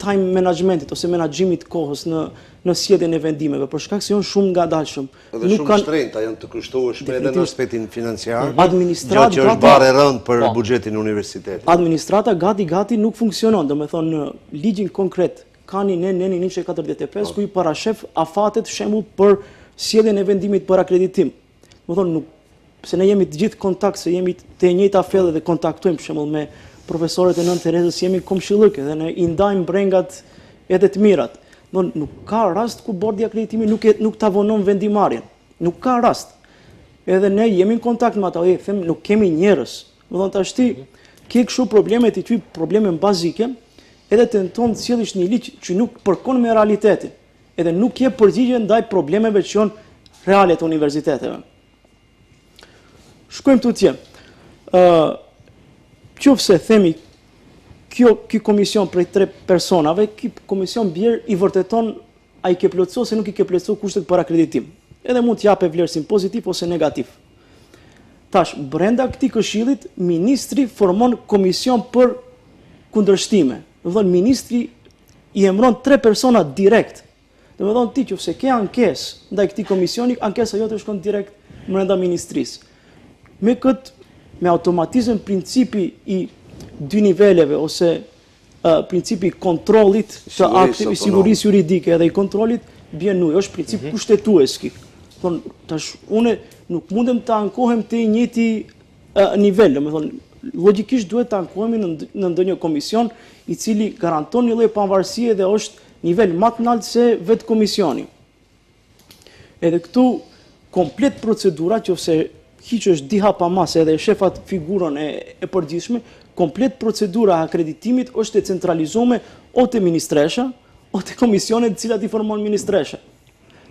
time managementit ose menaxhimit kohës në sjelljen e vendimeve, për shkak se janë shumë ngadalshëm. Edhe shumë shtrenjta, janë të kushtueshme edhe në aspektin financiar. Administrata që është barë e rëndë për buxhetin e universitetit. Administrata gati nuk funksionon, domethënë në ligjin konkret ka një neni 145 ku i parashef afatet shembull për sjelljen e vendimit për akreditim. Domethënë pse ne jemi të gjithë kontakt, se jemi të njëjta fellë dhe kontaktojmë për shembull me profesorët e Nën Terezës, jemi komshillëke dhe ne i ndajmë brengat edhe të mirat. Nuk ka rast ku bordi i akreditimit nuk ta vonon vendimarrjen. Nuk ka rast. Edhe ne jemi në kontakt me ata, them nuk kemi njerëz. Domethënë tash ti ke kështu probleme ti ty, probleme bazike, edhe tenton të sjellësh një ligj që nuk përkon me realitetin. Edhe nuk jep përgjigje ndaj problemeve që janë reale të universiteteve. Shkojmë tutje. Qofse themi ky komision prej 3 personave, ky komision bjerë i vërteton a i ke plotësuar ose nuk i ke plotësuar kushtet për akreditim. Edhe mund të japë vlerësim pozitiv ose negativ. Tash, brenda këtij këshillit, ministri formon komision për kundërshtime. Domethënë ministri i emëron 3 persona direkt. Domethënë ti nëse ke ankesë ndaj këtij komisioni, ankesa jote shkon direkt brenda ministrisë. Me automatizëm principi i 2 niveleve ose principi i kontrollit të aktit, i sigurisë juridike edhe i kontrollit bjen nuj, është princip kushtetues ky. Tash unë nuk mundem të ankohem te njëjti nivel, domethënë logjikisht duhet të ankohemi në ndonjë komision i cili garanton një lloj pavarësie dhe është nivel më të lartë se vetë komisioni. Edhe këtu komplet procedura nëse hiç është diha pa mas edhe shefat figurën e përgjithshme, komplet procedura e akreditimit është e centralizuar o te ministresha o te komisionet të cilat i formon ministresha.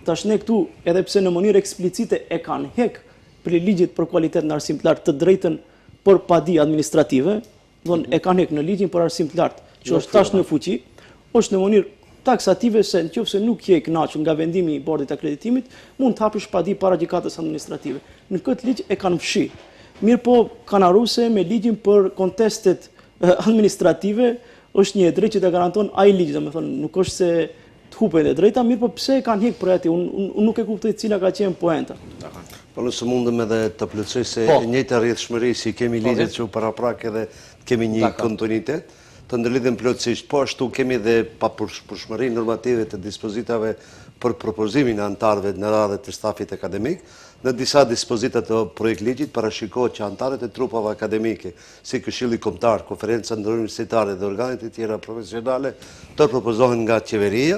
Tash ne këtu, edhe pse në mënyrë eksplicite e kanë hek për ligjit për kualitet në arsim të lartë të drejtën për padi administrative, e kanë hek në ligjin për arsim të lartë, që është tash në fuqi, është në mënyrë taksative se nëse nuk je i kënaqur nga vendimi i bordit të akreditimit, mund të hapësh padi para gjykatës administrative. Në këtë ligj e kanë fshi. Mirë po, kanë harruar me ligjin për kontestet administrative, është një drejtë që të garanton ai ligj, domethënë nuk është se të hupen e drejta, mirë po pse e kanë hek për atë, unë nuk e kuptoj cila ka qenë poenta. Po nëse mundem edhe të plotësoj se njëjta rrjedhshmëri si kemi ligjet që paraprak edhe kemi një kontinuitet, të ndërlidhen plotësisht, po ashtu kemi edhe papërshmëri normative të dispozitave për propozimin e antarëve në radhë të stafit akademik, Në disa dispozitat të projekt ligjit parashikohet që anëtarët e trupave akademike, si Këshilli Kombëtar, Konferenca Ndëruniversitare dhe organet e tjera profesionale, të propozohen nga qeveria,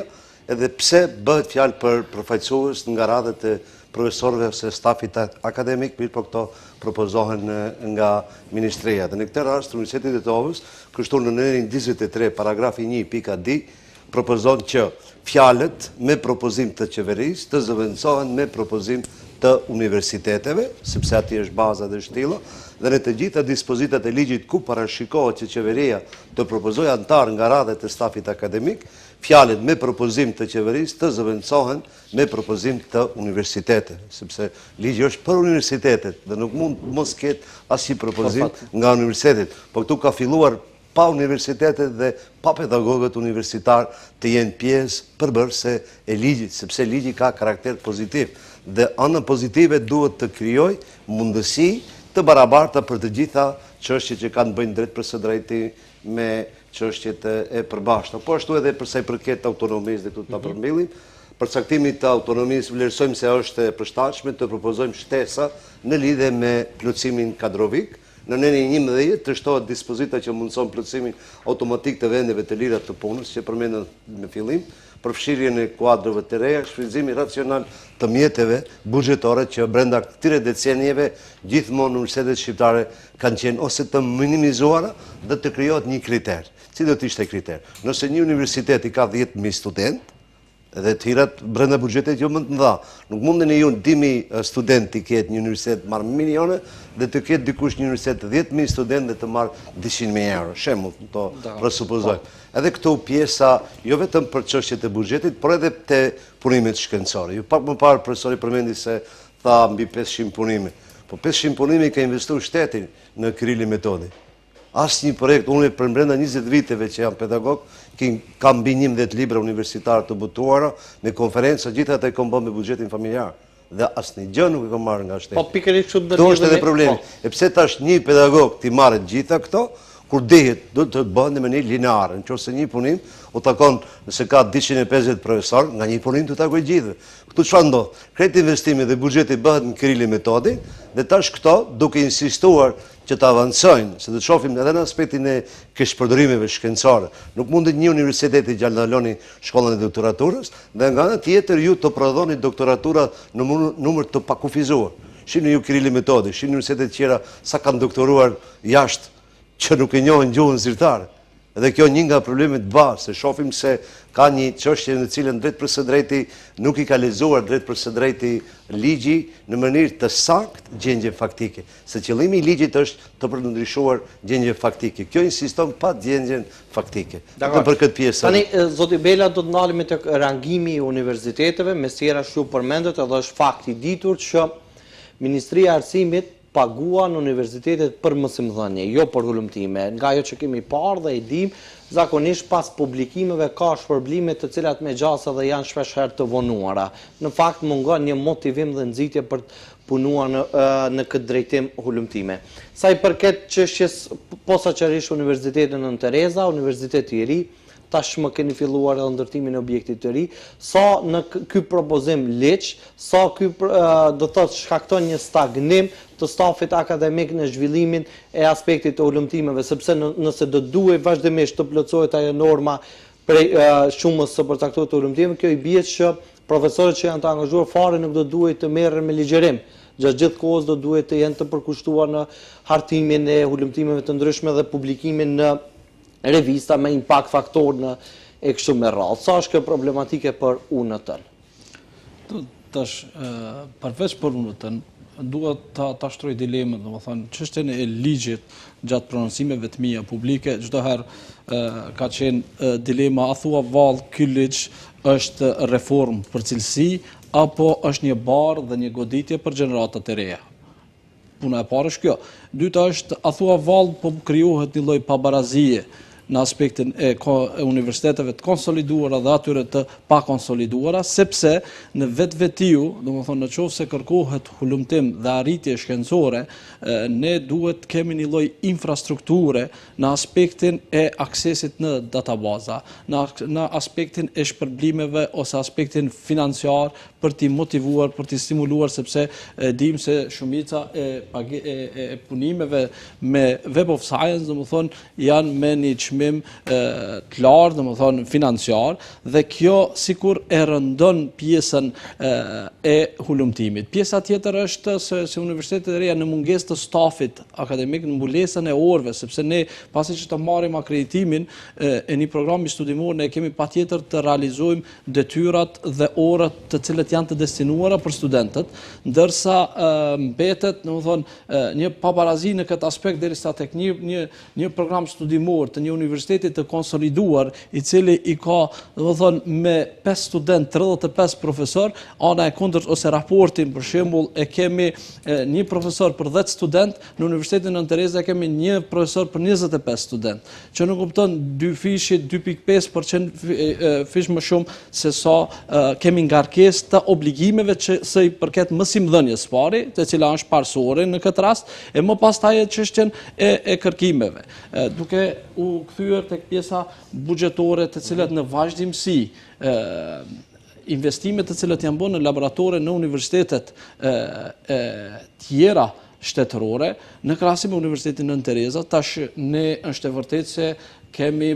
edhe pse bëhet fjalë për përfaqësues nga radhët e profesorëve ose stafit akademik, mirë po këto propozohen nga ministria. Dhe në këtë rast, Universiteti i Tetovës, kështu në nërin 23, paragrafi 1, pika D, propozon që fjalët me propozim të qeverisë të zëvendësohen me propozim të universiteteve, sepse aty është baza dhe shtilla, dhe në të gjitha dispozitat e ligjit ku parashikohet që qeveria të propozojë antar nga radhët e stafit akademik, fjalët me propozim të qeverisë të zëvendësohen me propozim të universiteteve, sepse ligji është për universitetet dhe nuk mund mos ketë asnjë propozim nga universitetet, por këtu ka filluar pa universitetet dhe pa pedagogët universitar të jenë pjesë përbërëse e ligjit, sepse ligji ka karakter pozitiv dhe anën pozitive duhet të krijojë mundësi të barabarta për të gjitha çështjet që kanë bëjnë drejt për së drejti me çështjet e përbashkëta. Po ashtu edhe për sa i përket autonomisë dhe këtu ta përmbyllim, për caktimin të autonomisë vlerësojmë se është e përshtatshme të propozojmë shtesa në lidhje me plotësimin kadrovik. Në nenin 11 të shtohet dispozita që mundëson plotësimin automatik të vendeve të lira të punës, që përmendën me fillim, përfshirjen e kuadrove të reja, shfrytëzimi racional të mjeteve buxhetore që brenda këtyre decenijeve gjithmonë universitetet shqiptare kanë qenë ose të minimizuara dhe të krijohet një kriter. Si do të ishte kriter? Nëse një universitet i ka 10.000 studentë, dhe të hirat brenda buxhetit jo më të mëdha. Nuk munden e ju 10.000 student të ketë një universitet marrë milione dhe të ketë dikush një universitet 10.000 student dhe të marrë 200.000 euro. Shembull, to presupozoj. Edhe këtu pjesa jo vetëm për çështjet e buxhetit, por edhe te punimet shkencore. Ju pak më parë profesori përmendi se tha mbi 500 punime. Po 500 punime ka investuar shteti në Kirili Metodi. Asnjë projekt, unë për brenda 20 viteve që jam pedagog, kam mbi 11 libra universitar të butuara me konferenca, gjithë ata i kam bërë me buxhetin familjar. Dhe asnjë gjë nuk e kam marrë nga shteti. Po pikërisht kështu do të është edhe problemi. E pse tash një pedagog ti marrë gjitha këto, kur dihet do të bëhen në mënyrë lineare. Nëse një punim u takon nëse ka 250 profesor, nga një punim të takoj gjithë. Këtu çfarë ndodh? Krejt investimi dhe buxheti bëhet në Kirili Metodi dhe tash këto duke insistuar që të avancojnë, se të shohim edhe në aspektin e keshpërdorimeve shkencore. Nuk mundet një universitet të gjallëndaloni shkollën e doktoraturës dhe nga ana tjetër ju të prodhoni doktoratura në numër të pakufizuar. Shihni ju Kirili Metodi, shihni universitetet tjera sa kanë doktoruar jashtë që nuk e njohin gjuhën zyrtare. Edhe kjo një nga problemet bazë, se shohim se ka një çështje në cilën drejt për së drejti nuk i ka lexuar drejt për së drejti ligji në mënyrë të saktë gjendje faktike. Se qëllimi i ligjit është të përndryshuar gjendje faktike. Kjo insiston pa gjendjen faktike. Për këtë pjesë. Tani zoti Bela do të ndalemi tek rangimi i universiteteve, me sera shumë përmendet edhe është fakt i ditur që Ministria e Arsimit pagua në universitetet për mësimdhënie, jo për hulumtime. Nga ajo që kemi parë dhe i dim, zakonisht pas publikimeve ka shpërblime të cilat me gjasa dhe janë shpeshherë të vonuara. Në fakt mungon një motivim dhe nxitje për të punuar në këtë drejtim hulumtime. Sa i përket çështjes posaçërisht Universitetin Nën Tereza, Universiteti i Ri, tashmë keni filluar edhe ndërtimin e objektit të ri, sa në ky propozim liç, sa ky do thotë shkakton një stagnim të stafit akademik në zhvillimin e aspektit të hulumtimeve, sepse nëse do duhet vazhdimisht të plotësohet ajo norma prej shumës së përcaktuar të hulumtimeve, kjo i bie që profesorët që janë të angazhuar fare nuk do duhet të merren me ligjërim. Gjatë gjithë kohës do duhet të jenë të përkushtuar në hartimin e hulumtimeve të ndryshme dhe publikimin në revista me impact faktor në e kështu me radhë. Sa është kjo problematike për UNT-n? Tash, përveç për UNT-n, duhet ta shtroj dilemën, domethënë, çështjen e ligjit gjatë prononcimeve të mia publike, çdo herë ka qenë dilema, a thua vallë ky ligj është reformë për cilësi apo është një barë dhe një goditje për gjeneratat e reja. Puna e parë është kjo. Dyta është, a thua vallë po krijohet një lloj pabarazie në aspektin e universiteteve të konsoliduara dhe atyre të pa konsoliduara, sepse në vetvetiu, domethënë në qoftë se kërkohet hulumtim dhe arritje shkencore, ne duhet kemi një lloj infrastrukture në aspektin e aksesit në databaza, në aspektin e shpërblimeve ose aspektin financiar për t'i motivuar, për t'i stimuluar, sepse dim se shumica e punimeve me Web of Science, domethënë, janë me një çmim të lartë, domethënë financiar, dhe kjo sikur e rëndon pjesën e hulumtimit. Pjesa tjetër është se universitetet e reja në mungesë të stafit akademik, në mbulesën e orëve, sepse ne pasi që të marrim akreditimin e një programi studimor, ne kemi patjetër të realizojmë detyrat dhe orët të cilët janë të destinuara për studentët, ndërsa mbetet, domethënë, një paparazi në këtë aspekt derisa tek një program studimor të një universiteti të konsoliduar, i cili i ka, domethënë, me 5 student, 35 profesor, ana e kundërt ose raportin për shembull e kemi një profesor për 10 student, në Universitetin Nën Tereza kemi një profesor për 25 student, që nuk kupton 2 fishit 2.5% fish më shumë se sa kemi ngarkesë të obligimeve që së i përket mësimdhënies pari, të cila është parsore në këtë rast, e më pastaj çështjen e kërkimeve. Duke u kthyer tek pjesa buxhetore, të cilat në vazhdimsi investimet të cilat janë bërë në laboratore në universitetet tjera shtetërore, në krahasim me Universitetin Nën Tereza, tash ne është e vërtetë se kemi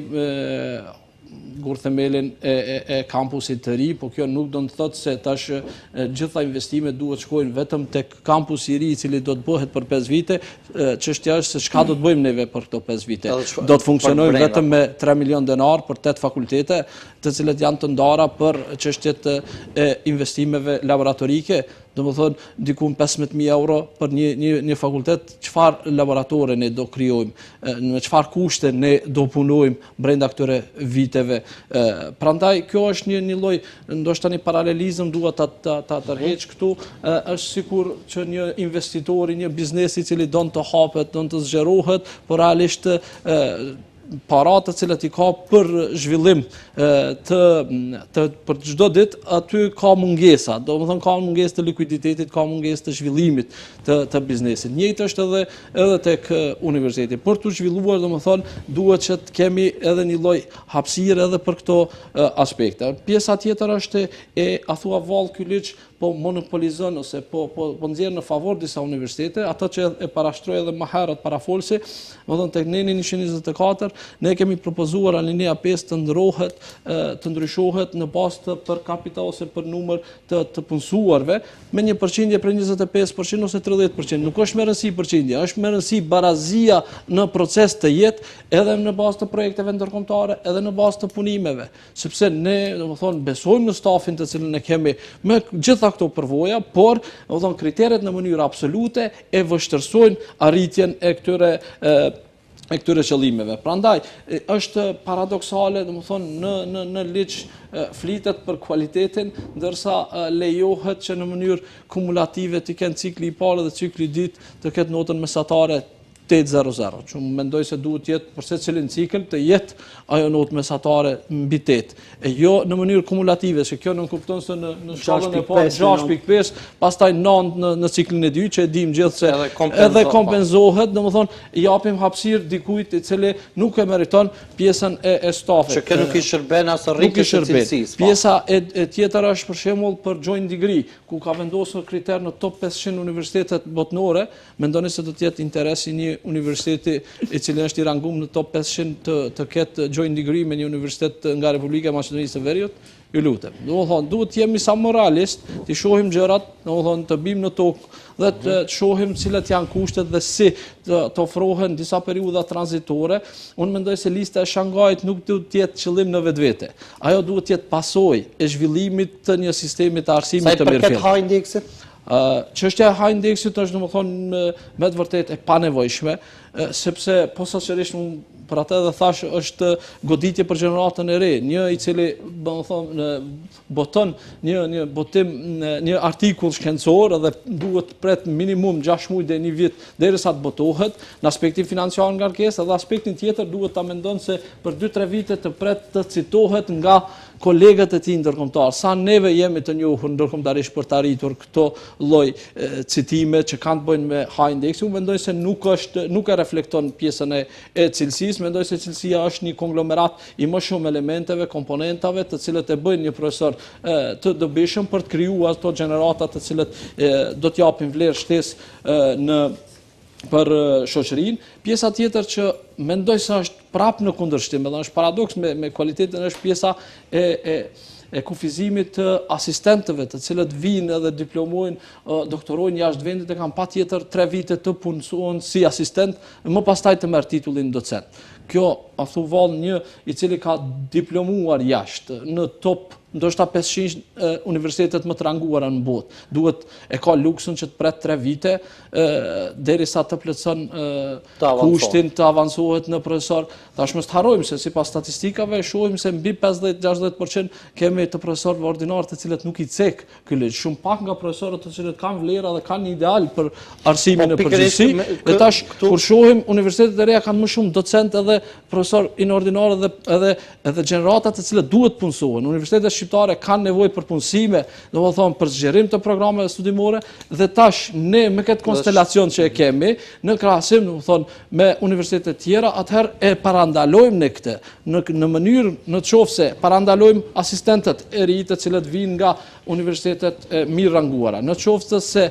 gurthemelin e kampusit të ri, po kjo nuk do të thotë se tash gjitha investimet duhet shkojnë vetëm tek kampusi i ri, i cili do të bëhet për 5 vite. Çështja është se çka do të bëjmë neve për këto 5 vite. Do të funksionojmë vetëm me 3 milion denar për 8 fakultete, të cilat janë të ndara për çështjet e investimeve laboratorike. Domethënë, diku 15.000 euro për një fakultet, çfarë laboratore ne do krijojmë, në çfarë kushte ne do punojmë brenda këtyre viteve. Prandaj kjo është një lloj, ndoshta një paralelizëm dua ta tërheq këtu, është sikur që një investitori, një biznesi i cili don të hapet, don të zgjerohet, por realisht paratë të cilat i ka për zhvillim për çdo ditë, aty ka mungesa, domethënë ka mungesë të likuiditetit, ka mungesë të zhvillimit të biznesit. Njëjtë është edhe tek universiteti. Për të zhvilluar, domethënë, duhet që të kemi edhe një lloj hapësire edhe për këto aspekte. Pjesa tjetër është a thua vallë ky ligj po monopolizon ose po nxjerr në favor disa universitete, ato që e parashtroi edhe më herët parafolsi, domethënë tek neni 124 ne kemi propozuar alinea 5 të ndrohet, të ndryshohet në bazë të për kapital ose për numër të punësuarve me një përqindje për 25% ose 30%. Nuk është me rëndësi përqindja, është me rëndësi barazia në proces të jetë edhe në bazë të projekteve ndërkombëtare, edhe në bazë të punimeve, sepse ne, domethënë, besojmë në stafin të cilën e kemi me gjitha këto përvoja, por domethënë kriteret në mënyrë absolute e vështirësojnë arritjen e këtyre qëllimeve. Prandaj është paradoksale, domethënë në ligj flitet për kualitetin, ndërsa lejohet që në mënyrë kumulative të kenë cikli i parë dhe cikli i dytë të ketë notën mesatare 8.00, që mendoj se duhet jetë për secilin cikël të jetë ajo notë mesatare mbi 8. E jo në mënyrë kumulative, se kjo nuk kupton se në shkallën e parë 6.5, pastaj 9 në ciklin e dytë, që e dim gjithë se edhe kompenzohet, domethënë japim hapësirë dikujt i cili nuk e meriton pjesën e stafit. Që kjo nuk i shërben as rritjes së cilësisë. Pjesa e tjetër është për shembull për joint degree, ku ka vendosur kriter në top 500 universitetet botnore, mendoni se do të jetë interesi një universiteti i cili është i ranguar në top 500 të ketë joint degree me një universitet nga Republika e Maqedonisë së Veriut? Ju lutem. Domethënë, duhet të jemi sa moralist, të shohim gjërat, domethënë të bim në tokë dhe të shohim cilat janë kushtet dhe si të ofrohen disa periudha tranzitore. Unë mendoj se lista e Shangajit nuk duhet të jetë qëllim në vetvete. Ajo duhet të jetë pasojë e zhvillimit të një sistemi të arsimit të mirëfillt. Sa i përket high indeksit? Çështja e high indeksit është domethënë me të vërtetë e panevojshme, sepse posaçërisht për atë edhe thash është goditje për gjeneratën e re, një i cili boton një botim një artikull shkencor dhe duhet pret minimum 6 muaj deri 1 vit derisa të botohet në aspektin financiar ngarkesë, dhe aspektin tjetër duhet ta mendon se për 2-3 vite të pret të citohet nga kolegët e tij ndërkombëtar. Sa neve jemi të njohur ndërkombëtarisht për të arritur këto lloj citime që kanë të bëjnë me high index, unë mendoj se nuk e reflekton pjesën e cilësisë, mendoj se cilësia është një konglomerat i më shumë elementeve, komponentave të cilët e bëjnë një profesor të dobishëm për të krijuar ato gjenerata të cilët do të japin vlerë shtesë për shoqërinë. Pjesa tjetër që mendoj se është prapë në kundërshtim, edhe është paradoks me cilëtetin, është pjesa e kufizimit të asistentëve, të cilët vinë edhe diplomojnë, doktorojnë jashtë vendit e kanë patjetër 3 vite të punësuar si asistent, më pastaj të merr titullin docent. Kjo, a thu vallë, një i cili ka diplomuar jashtë në top ndoshta 500 universitetet më të ranguara në botë, duhet e ka luksun që të pret 3 vite derisa të plotson kushtin të avancohet në profesor. Tash mos harrojmë se sipas statistikave shohim se mbi 50-60% kemi të profesorëve ordinar të cilët nuk i cek ky ligj. Shumë pak nga profesorët të cilët kanë vlera dhe kanë një ideal për arsimin e përgjithësi. Dhe tash kur shohim universitetet e reja kanë më shumë docent edhe profesor inordinar edhe gjenerata të cilët duhet punësohen. Universitetet shqiptare kanë nevojë për punësime, domethënë për zgjerim të programeve studimore, dhe tash ne me këtë konstelacion që e kemi në krahasim domethënë me universitetet tjera, atëherë e parandalojmë ne këtë në mënyrë në qofse parandalojmë asistentët e ri të cilët vinë nga universitetet mirë ranguara, në qofse se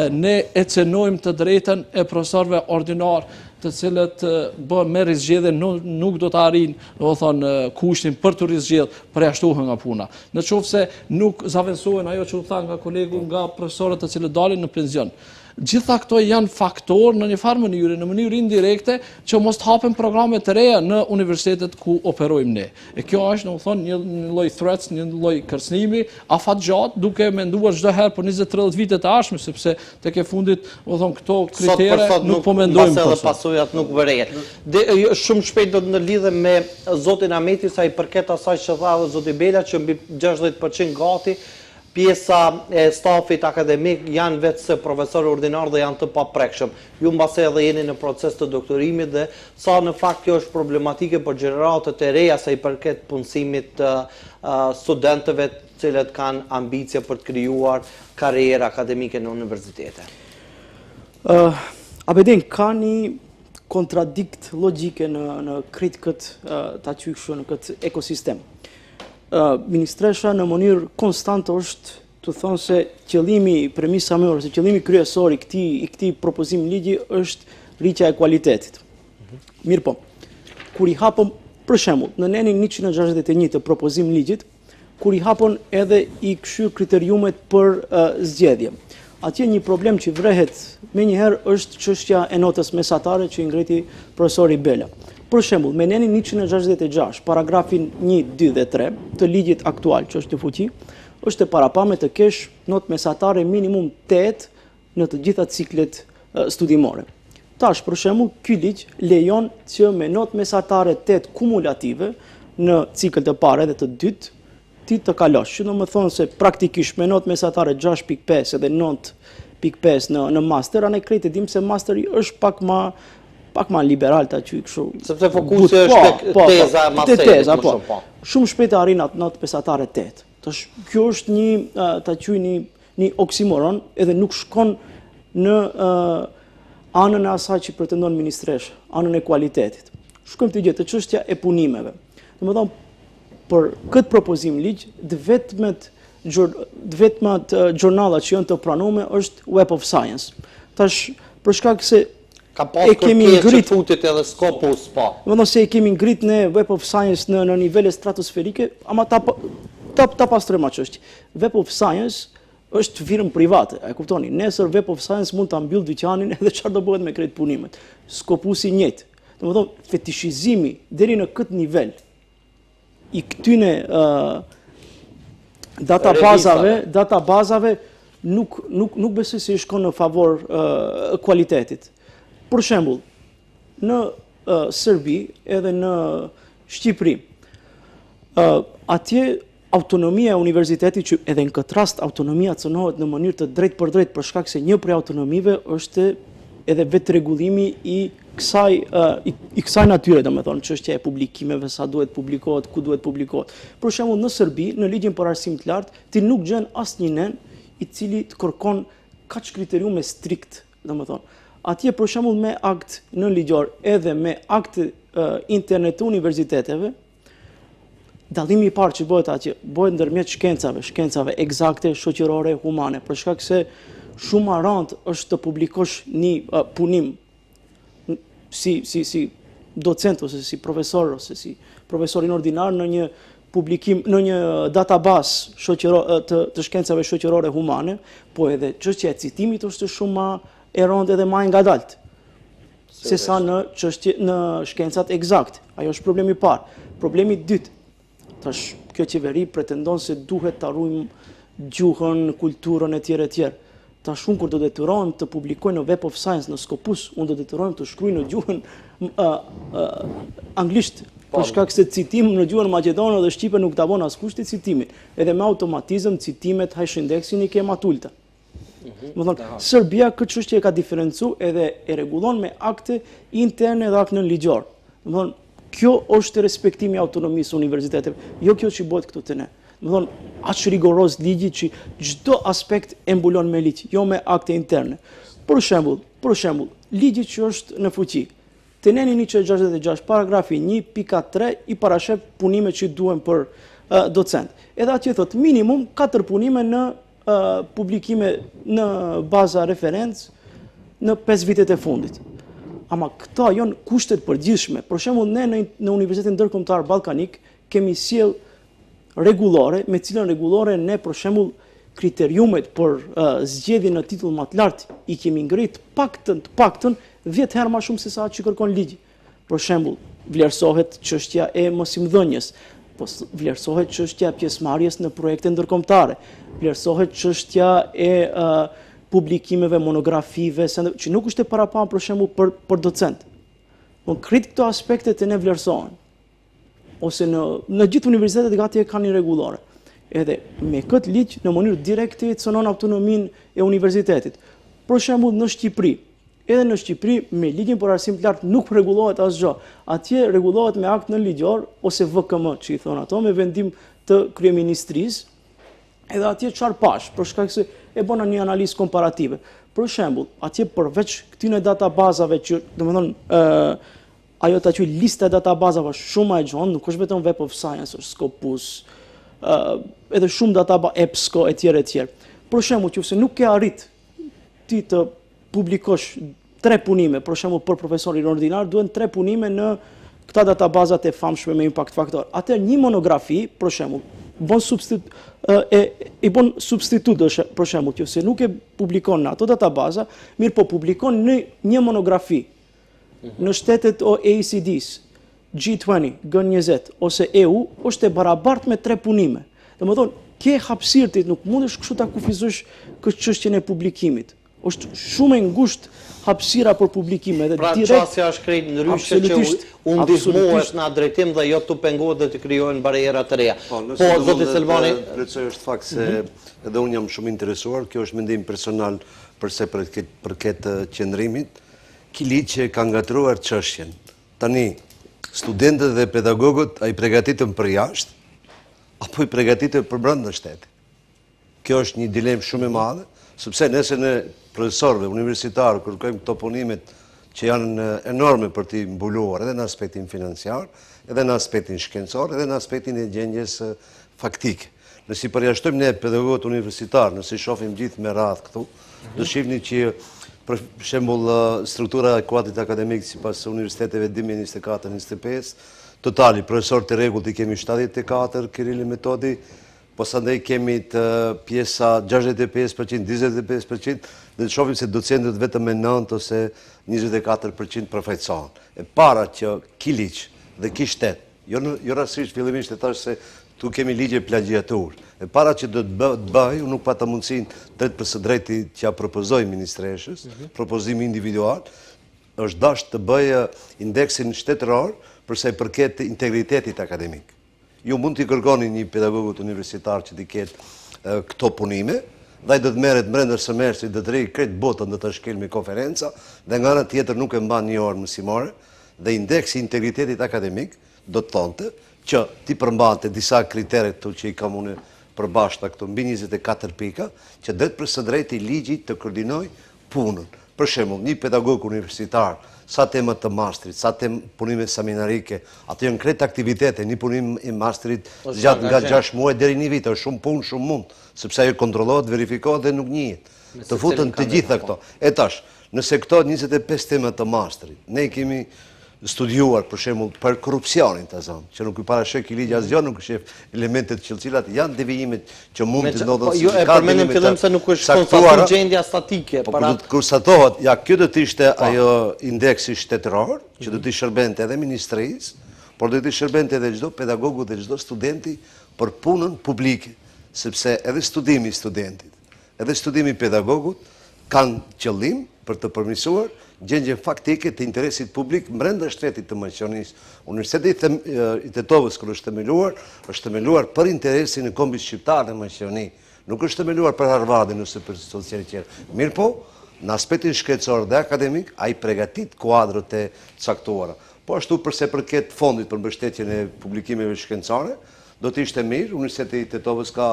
ne e cenojmë të drejtën e profesorëve ordinar të cilët bëhen me rizgjedhje nuk do të arrijnë kushtin për të rizgjedhur, përjashtohen nga puna. Në qoftë se nuk zaventësohen ajo që u tha nga kolegu nga profesorët të cilët dalin në penzion. Gjitha këto janë faktor në një farë mënyrë, në mënyrë indirekte, që mos të hapen programe të reja në universitetet ku operojmë ne. E kjo është, domethënë, një lloj threats, një lloj kërcënimi afatgjatë, duke menduar çdo herë për 20-30 vite të ardhshme, sepse tek e fundit, domethënë, këto kritere nuk po mendojmë për sot. Pasojat nuk vërehet. Shumë shpejt do të lidhem me zotin Ahmeti sa i përket asaj që tha dhe zoti Bela, që mbi 60% gati pjesa e stafit akademik janë vetë se profesor ordinar dhe janë të paprekshëm. Ju mbase edhe jeni në proces të doktorimit dhe sa në fakt kjo është problematike për gjeneratët e reja sa i përket punësimit të studentëve cilët kanë ambicie për të krijuar karrierë akademike në universitete. Abedin, ka një kontradikt logjike në krejt këtë ta qyshë në këtë ekosistem. Ministresha në mënyrë konstante është të thonë se qëllimi, premisa më ose qëllimi kryesor i këtij propozimi ligji është rritja e kualitetit. Mirë po, kur i hapëm, për shembull, në nenin 161 të propozim ligjit, kur i hapon edhe i këshyr kriteriumet për zgjedhje. Atje një problem që vrehet menjëherë është çështja e notës mesatare që i ngriti profesori Bela. Për shembull, me nenin 166, paragrafin 1, 2 dhe 3 të ligjit aktual që është në fuqi, është e parapame të kesh notë mesatare minimum 8 në të gjitha ciklet studimore. Tash, për shembull, ky ligj lejon që me notë mesatare 8 kumulative në cikël të parë dhe të dytë ti të kalosh. Që do të thonë se praktikisht me notë mesatare 6.5 dhe 9.5 në master, anë krejt e dim se masteri është pak ma liberal ta që i kështu. Sepse fokusi është tek teza e masterit, më shumë po. Shumë shpejt arrin atë notë mesatare 8. Tash kjo është një oksimoron, edhe nuk shkon në anën e asaj që pretendon ministresha, anën e kualitetit. Shkojmë të gjithë, çështja e punimeve. Domethënë, për këtë propozim ligj, vetmet gjurnallat që janë të pranuara është Web of Science. Tash, për shkak se ka pas kërkesë që futit edhe Scopus, po. Domethënë se e kemi ngrit në Web of Science në nivele stratosferike, ama ta pastrojmë atë çështje. Web of Science është firmë private, e kuptoni? Nesër Web of Science mund ta mbyll dyqanin edhe çfarë do bëhet me krejt punimet. Scopusi njëjtë. Domethënë fetishizimi deri në këtë nivel i këtyne databazave nuk besoj se shkon në favor kualitetit. Për shembull, në Serbi edhe në Shqipëri. Atje autonomia e universitetit, që edhe në këtë rast autonomia cënohet në mënyrë të drejtë për drejtë për shkak se një prej autonomive është edhe vetë rregullimi i kësaj natyre, domethënë çështja e publikimeve, sa duhet publikohet, ku duhet publikohet. Për shembull në Serbi, në ligjin për arsim të lartë, ti nuk gjen asnjë nen i cili të kërkon kaq kriteriume strikt, domethënë. Atje për shembull me akt në ligjor edhe me akt interne të universiteteve, dallimi i parë që bëhet atje, bëhet ndërmjet shkencave eksakte, shoqërore, humane, për shkak se shumë rënd është të publikosh një punim si docent ose si profesor ose si profesorin ordinar në një publikim, në një database të shkencave shoqërore humane, po edhe çështja e citimit është shumë më e rëndë edhe më e ngadalt se sa në shkencat eksakte. Ajo është problemi i parë. Problemi i dytë, tash kjo qeveri pretendon se duhet ta ruajmë gjuhën, kulturën etj. Tash unë kur do detyrohem të publikoj në Web of Science në Scopus, unë do detyrohem të shkruaj në gjuhën anglisht, për shkak se citim në gjuhën maqedone dhe shqipe nuk ta bën askush citimin. Edhe me automatizëm citimet H-indeksin i ke matulta. Serbia këtë çështje ka diferencuar edhe e rregullon me akte interne dhe akte ligjor. Kjo është respektimi i autonomisë universiteteve, jo kjo që bëhet këtu te ne. Aq rigoroz ligji që çdo aspekt e mbulon me ligj, jo me akte interne. Për shembull, ligji që është në fuqi. Teneni 166 paragrafi 1.3 i parashef punimet që duhen për docent. Edhe atje thot minimum 4 punime në publikime në baza referencë në 5 vitet e fundit. Ama këta janë kushtet përgjithshme. Për shembull, ne në Universitetin Ndërkombëtar Ballkanik kemi sjell rregullore, me cilën rregullore ne për shembull kriteriumet për zgjedhjen në titull më të lartë i kemi ngrit paktën 10 herë më shumë se sa që kërkon ligji. Për shembull, vlerësohet çështja e mosimdhënies, po vlerësohet çështja e pjesëmarrjes në projekte ndërkombëtare, vlerësohet çështja e publikimeve, monografive, që nuk është e parapan për shembull për docent. Krejt këto aspektet e ne vlerësohen. Ose në gjithë universitetet gati e kanë një rregullore. Edhe me këtë ligj në mënyrë direkte cënon autonominë e universitetit. Për shembull në Shqipëri, edhe në Shqipëri me ligjin për arsim të lartë nuk rregullohet asgjë. Atje rregullohet me akt nënligjor ose VKM, që i thon ato, me vendim të kryeministrisë. Edhe atje çfarë pash, për shkak se e bëna një analizë komparative. Për shembull, atje përveç këtyre databazave që, domethënë, ajo ta quaj lista e databazave shumë e gjatë, nuk është vetëm Web of Science, është Scopus, edhe shumë database EBSCO etj. Për shembull, nëse nuk ke arrit ti të publikosh 3 punime, për shembull për profesorin ordinar, duhen 3 punime në këta databazat e famshme me impact faktor. Atë një monografi, për shembull, i bën substitut, për shembull, nëse nuk e publikon në ato databaza, mirë po publikon në një monografi në shtetet OECD-s, G20, G20 ose EU, është e barabartë me 3 punime. Domethënë, ke hapësirë ti, nuk mundesh kështu ta kufizosh këtë çështjen e publikimit. Është shumë e ngushtë hapësira për publikime. Pra çësia është krejt ndryshe që u ndihmohesh në atë drejtim dhe jo të pengohet dhe të krijohen barriera të reja. Po, zoti Selbani, plotësoj është fakt se edhe unë jam shumë interesuar, kjo është mendim personal përse përket qëndrimit. Ky ligj ka ngatruar çështjen. Tani studentët dhe pedagogët ai përgatiten për jashtë apo i përgatiten për brenda shtetit. Kjo është një dilemë shumë e madhe, sepse nëse ne profesorëve universitarë kërkojmë këto punimet që janë enorme për t'i mbuluar edhe në aspektin financiar, edhe në aspektin shkencor, edhe në aspektin e gjendjes faktike. Nëse i përjashtojmë ne pedagogët universitarë, nëse i shohim gjithë me radhë këtu, do shihni që për shembull struktura e kuadrit akademik sipas universiteteve 2024-25, totali profesor të rregullt i kemi 74, Kirili Metodi, pasandaj kemi të pjesa 65%, 25%, dhe të shohim se docentët vetëm me 9 ose 24% përfaqësohen. E para që ky ligj dhe ky shtet, jo rastësisht fillimisht e thash se tu kemi ligje plagjiatur. E para që do të bëj, unë nuk pata mundësinë drejt për së drejti që ja propozoj ministreshës, propozimi individual, është dashur të bëjë indeksin shtetëror për sa i përket integritetit akademik. Ju mund t'i kërkoni një pedagogut universitar që t'i ketë këto punime, dhe ai do të merret brenda semestrit, do të rrijë krejt botën, do të shkelmi konferenca, dhe nga ana tjetër nuk e mban një orë mësimore, dhe indeksi i integritetit akademik do të thonte që ti përmbante disa kritere këtu që i kam unë përbashkëta këtu mbi 24 pika, që drejt për së drejti ligji të koordinoj punën. Për shembull, një pedagog universitar, sa tema të mastrit, sa tema punime seminarike, ato janë krejt aktivitete, një punim i mastrit gjatë nga 6 muaj deri një vit, është shumë punë, shumë mund, sepse ajo kontrollohet, verifikohet dhe nuk njihet. Të futen të gjitha këto. E tash, nëse këto 25 tema të mastrit, ne kemi studiuar për shembull për korrupsionin të zonë, që nuk i parashek i ligji asgjë, nuk shef elementet që cilat janë devijimet që mund të ndodhen. Jo, e përmendëm fillim se nuk është konstatuar gjendja statike. Po do të konstatohet, ja kjo do të ishte ajo indeksi shtetëror, që do të shërbente edhe ministrisë, por do të shërbente edhe çdo pedagogu dhe çdo studenti për punën publike, sepse edhe studimi i studentit, edhe studimi i pedagogut kanë qëllim për të përmirësuar gjendjen faktike të interesit publik brenda shtetit të Maqedonisë. Universiteti i Tetovës kur është themeluar për interesin e kombit shqiptar në Maqedoni. Nuk është themeluar për Harvardin ose për societet tjera. Mirë po, në aspektin shkencor dhe akademik, ai përgatit kuadrët e caktuara. Po ashtu përse përket fondit për mbështetjen e publikimeve shkencore, do të ishte mirë, Universiteti i Tetovës ka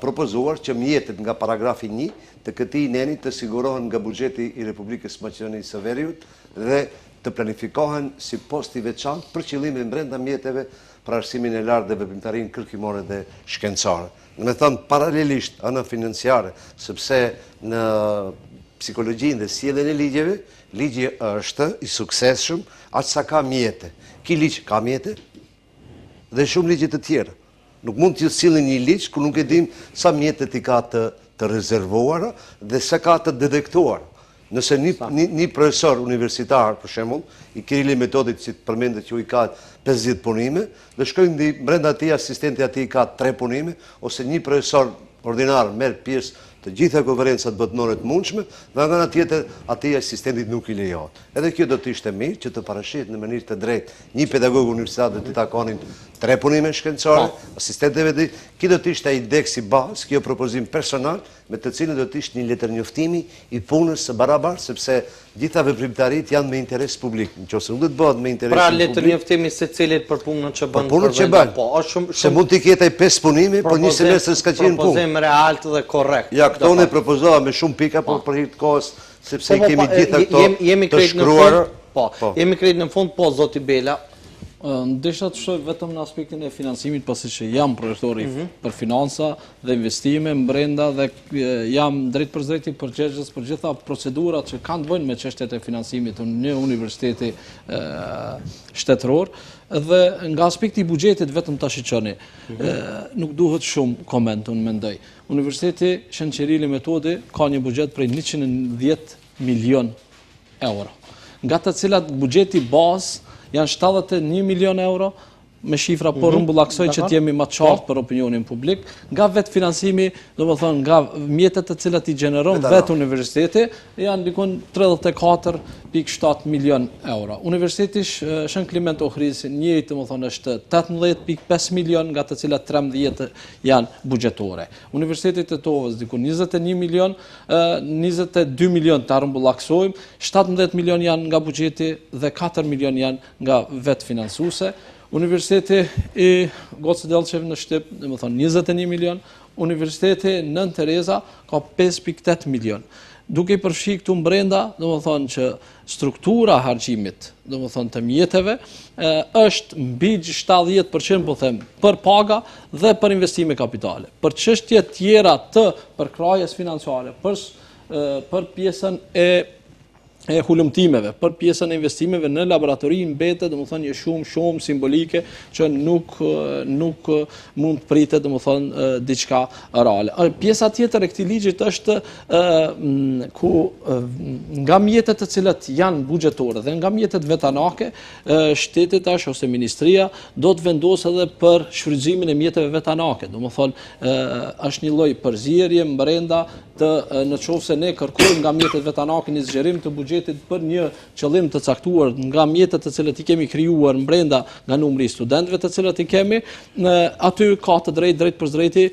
propozuar që mjetet nga paragrafi 1 të këtij neni të sigurohen nga buxheti i Republikës Maqedonisë së Veriut dhe të planifikohen si posti veçantë për qëllime brenda mjeteve për arsimin e lartë dhe veprimtarinë kërkimore dhe shkencore. Do të thënë paralelisht ana financiare, sepse në psikologjinë dhe sjelljen e ligjeve, ligji është i suksesshëm aq sa ka mjete. Ky ligj ka mjete dhe shumë ligje të tjera. Nuk mund të sillni një ligj ku nuk e dim sa mjetet i ka të rezervuara dhe sa ka të detektuar. Nëse një profesor universitar, për shembull, i Kirili Metodit, që përmendet që i ka 50 punime, dhe shkojnë brenda atij asistenti atij ka 3 punime, ose një profesor ordinar merr pjesë të gjitha konferencat botërore të mundshme, dhe nga ana tjetër atij asistentit nuk i lejohet. Edhe kjo do të ishte mirë që të parashihet në mënyrë të drejtë një pedagog universitar dhe të takonin 3 punime shkencore, asistentëve dhe kjo do të ishte indeksi bazë, kjo propozim personal, me të cilin do të ishte një letër njoftimi i punës së barabartë, sepse gjitha veprimtaritë janë me interes publik. Nëse nuk do të bëhet me interes publik. Pra letër njoftimi secilit për punën që bën. Për punën që bën. Po, se mund të ketë 5 punime, por një semestër s'ka qenë punë. Propozim realt dhe korrekt. Ja, këto ne propozova me shumë pika, por për hir të kohës, sepse kemi gjitha këto të shkruara. Po, jemi krejt në fund, po, zoti Bela. Desha të shoj vetëm në aspektin e financimit, pasi që jam projektori për financa dhe investime brenda dhe jam drejt për drejti përgjegjës për gjitha procedurat që kanë të bëjnë me çështjet e financimit në universiteti shtetëror. Dhe nga aspekti i buxhetit vetëm ta shiqoni, nuk duhet shumë koment, unë mendoj. Universiteti Shënqerili Metodi ka një buxhet prej 110 milion euro, nga të cilat buxheti bazë janë 71 milion euro, me shifra por rrumbullaksoj që t'jemi më të qartë për opinionin publik, nga vetë financimi, do më thonë, nga mjetet të cilat i gjeneron vetë universiteti, janë dikun 34,7 milion euro. Universiteti Shën Kliment Ohridhës njëjtë, më thonë, është 18,5 milion, nga të cilat 13 janë buxhetore. Universiteti Tetovës dikun 21 milion, 22 milion të rrumbullaksojmë, 17 milion janë nga buxheti dhe 4 milion janë nga vetë financuese. Universiteti i Gocë Delçev në Shtyp, dhe më thonë 21 milion, Universiteti Nën Tereza ka 5,8 milion. Duke i përfshi këtu mbrenda, dhe më thonë që struktura harxhimit, dhe më thonë të mjeteve, është mbi 70% po them, për paga dhe për investime kapitale. Për çështje tjera të përkrajes financiare, për pjesën e hulumtimeve, për pjesën e investimeve në laboratori mbetet, domethënë një shumë simbolike që nuk mund pritet domethënë diçka reale. Pjesa tjetër e këtij ligjit është ku nga mjetet të cilat janë buxhetore dhe nga mjetet vetanake, shteti tash ose ministria do të vendosë edhe për shfrytëzimin e mjeteve vetanake. Domethënë është një lloj përzierje brenda të, në qoftë se ne kërkojmë nga mjetet vetanake një zgjerim të buxhetit buxhetit për një qëllim të caktuar nga mjetet të cilët i kemi krijuar brenda nga numri i studentëve të cilët i kemi, aty ka të drejt për drejti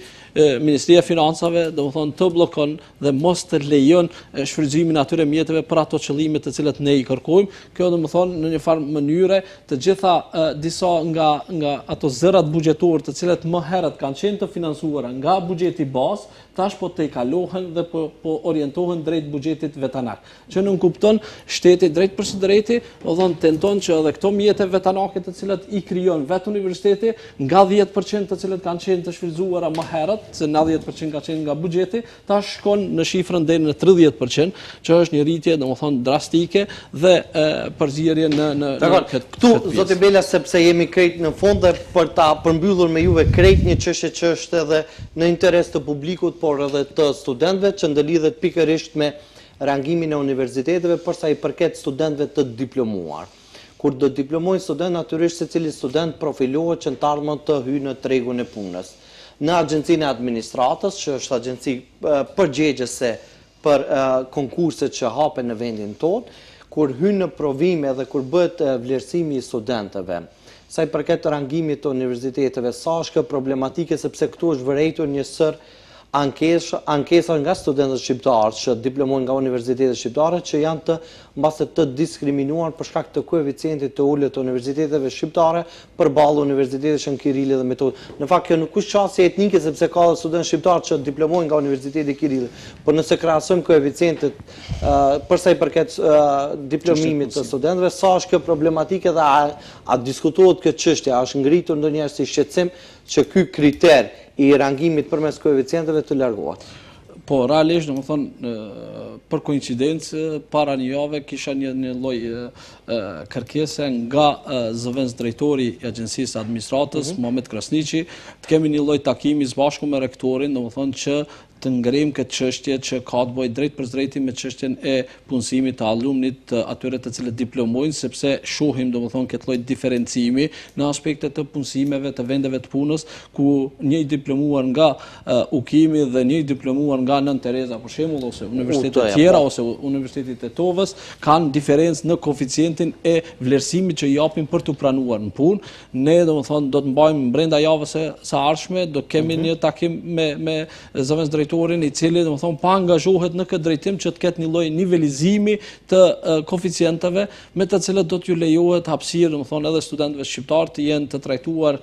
Ministria e Financave, domethënë të bllokon dhe mos të lejon shfrytëzimin e atyre mjeteve për ato qëllime të cilat ne i kërkojmë. Kjo domethënë në një farë mënyre të gjitha disa nga ato zërat buxhetorë të cilat më herët kanë qenë të financuara nga buxheti bazë, tash po të i kalohen dhe po orientohen drejt buxhetit vetanak. Që nuk kupton shteti drejt për së drejti, domethënë tenton që edhe këto mjete vetanake të cilat i krijon vetë universiteti, nga 10% të cilët kanë qenë të shfrytzuara më herët, se 90% ka qenë nga buxheti, tash shkon në shifrën deri në 30%, që është një rritje domethënë drastike dhe përzierje në këtu zoti Bela, sepse jemi krejt në fund dhe për ta përmbyllur me juve krejt një çështje që është edhe në interes të publikut, por edhe të studentëve, që ndëlidhet pikërisht me rangimin e universiteteve për sa i përket studentëve të diplomuar. Kur do diplomojnë student, natyrisht secili student profilohet që në të ardhmen të hyjë në tregun e punës. Në Agjencinë e Administratës, që është agjenci përgjegjëse për konkurset që hapen në vendin tonë, kur hyn në provime dhe kur bëhet vlerësimi i studentëve, sa i përket rangimit të universiteteve, sa është kjo problematike, sepse këtu është vërejtur një sër ankesa nga studentët shqiptarë që diplomojnë nga universitetet shqiptare, që janë të diskriminuar për shkak të koeficientit të ulët të universiteteve shqiptare përballë universitetesh në Kirilli dhe Metodë. Në fakt kjo nuk është çështje etnike, sepse ka studentë shqiptarë që diplomojnë nga Universiteti i Kirillit, por nëse krahasojmë koeficientet për sa i përket diplomimit të studentëve, sa është kjo problematike dhe a diskutohet kjo çështje, a është ngritur ndonjëherë si shqetësim që ky kriter i rangimit përmes koeficienteve të largohet? Po, realisht, domethënë, për koincidencë, para një jave kisha një lloj kërkese nga zëvendës drejtori i Agjencisë Administratës, Muhamet Krasniqi, të kemi një lloj takimi së bashku me rektorin, domethënë që të ngrim këtë çështje që ka të bëjë drejt për drejti me çështjen e punësimit të alumnit atyre të cilët diplomojnë, sepse shohim domethënë këtë lloj diferencimi në aspektet të punësimeve të vendeve të punës, ku një i diplomuar nga Ukimi dhe një i diplomuar nga Nën Tereza, për shembull, ose universitetet tjera ose Universiteti i Tetovës, kanë diferencë në koeficientin e vlerësimit që i japin për të pranuar në punë. Ne domethënë do të mbajmë brenda javës së ardhshme, do të kemi një takim me zëvendës drejtorin i cili domethënë pa angazhohet në këtë drejtim që të ketë një lloj nivelizimi të koeficienteve me të cilët do t'ju lejohet hapësirë domethënë edhe studentëve shqiptar të jenë të trajtuar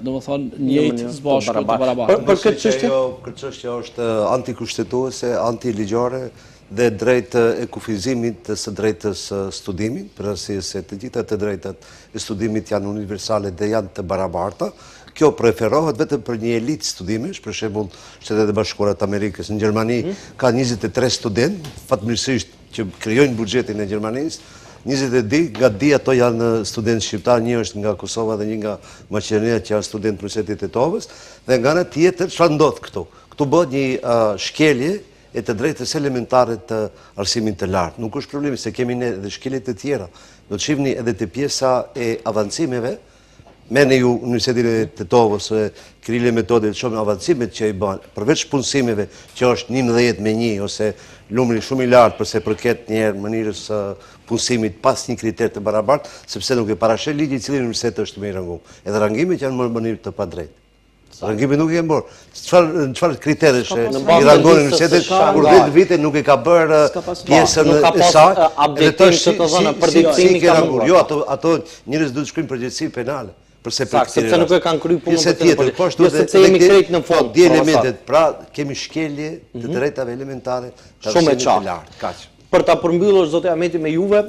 domethënë njëjtë së bashku të barabartë. Për këtë çështje është antikushtetuese, antiligjore dhe drejt e kufizimit së drejtës studimit, për arsye se të gjitha të drejtat e studimit janë universale dhe janë të barabarta. Kjo preferohet vetëm për një elitë studimesh, për shembull Shtetet e Bashkuara të Amerikës. Në Gjermani ka 23 studentë, fatmirësisht që krijojnë buxhetin e Gjermanisë. 22 nga di ato janë studentë shqiptar, një është nga Kosova dhe një nga Maqedonia që janë studentë në Universitetin e Tetovës, dhe nga ana tjetër çfarë ndodh këtu? Këtu bëhet një shkelje e të drejtës elementare të arsimit të lartë. Nuk është problemi se kemi ne edhe shkelje të tjera. Do të shihni edhe te pjesa e avancimeve. Mene ju Universitetin e Tetovës e Kirilli Metodit të shumë avancimet që i banë, përveç punësimeve që është 11 me 1 ose numri shumë i lartë përse përket njerë mënirës punësimit pas një kriter të barabartë, sepse nuk e parashe ligji i cili universitet është me i rangum. Edhe rangimet janë më mënyrë të padrejtë. Rangimi nuk e mborë. Çfarë kriteresh i rangon universitetet, kur 10 vite nuk e ka bërë pjesën e saj, edhe të është jo, ato njerëz duhet të shkruajnë përgjegjësi penale. Sepse nuk e kanë kryer punën tjetër, po ashtu sepse jemi krejt në fond. Di elementet, pra kemi shkelje të drejtave elementare të arsimit të lartë. Kaq. Për ta përmbyllur zoti Ahmeti me juve,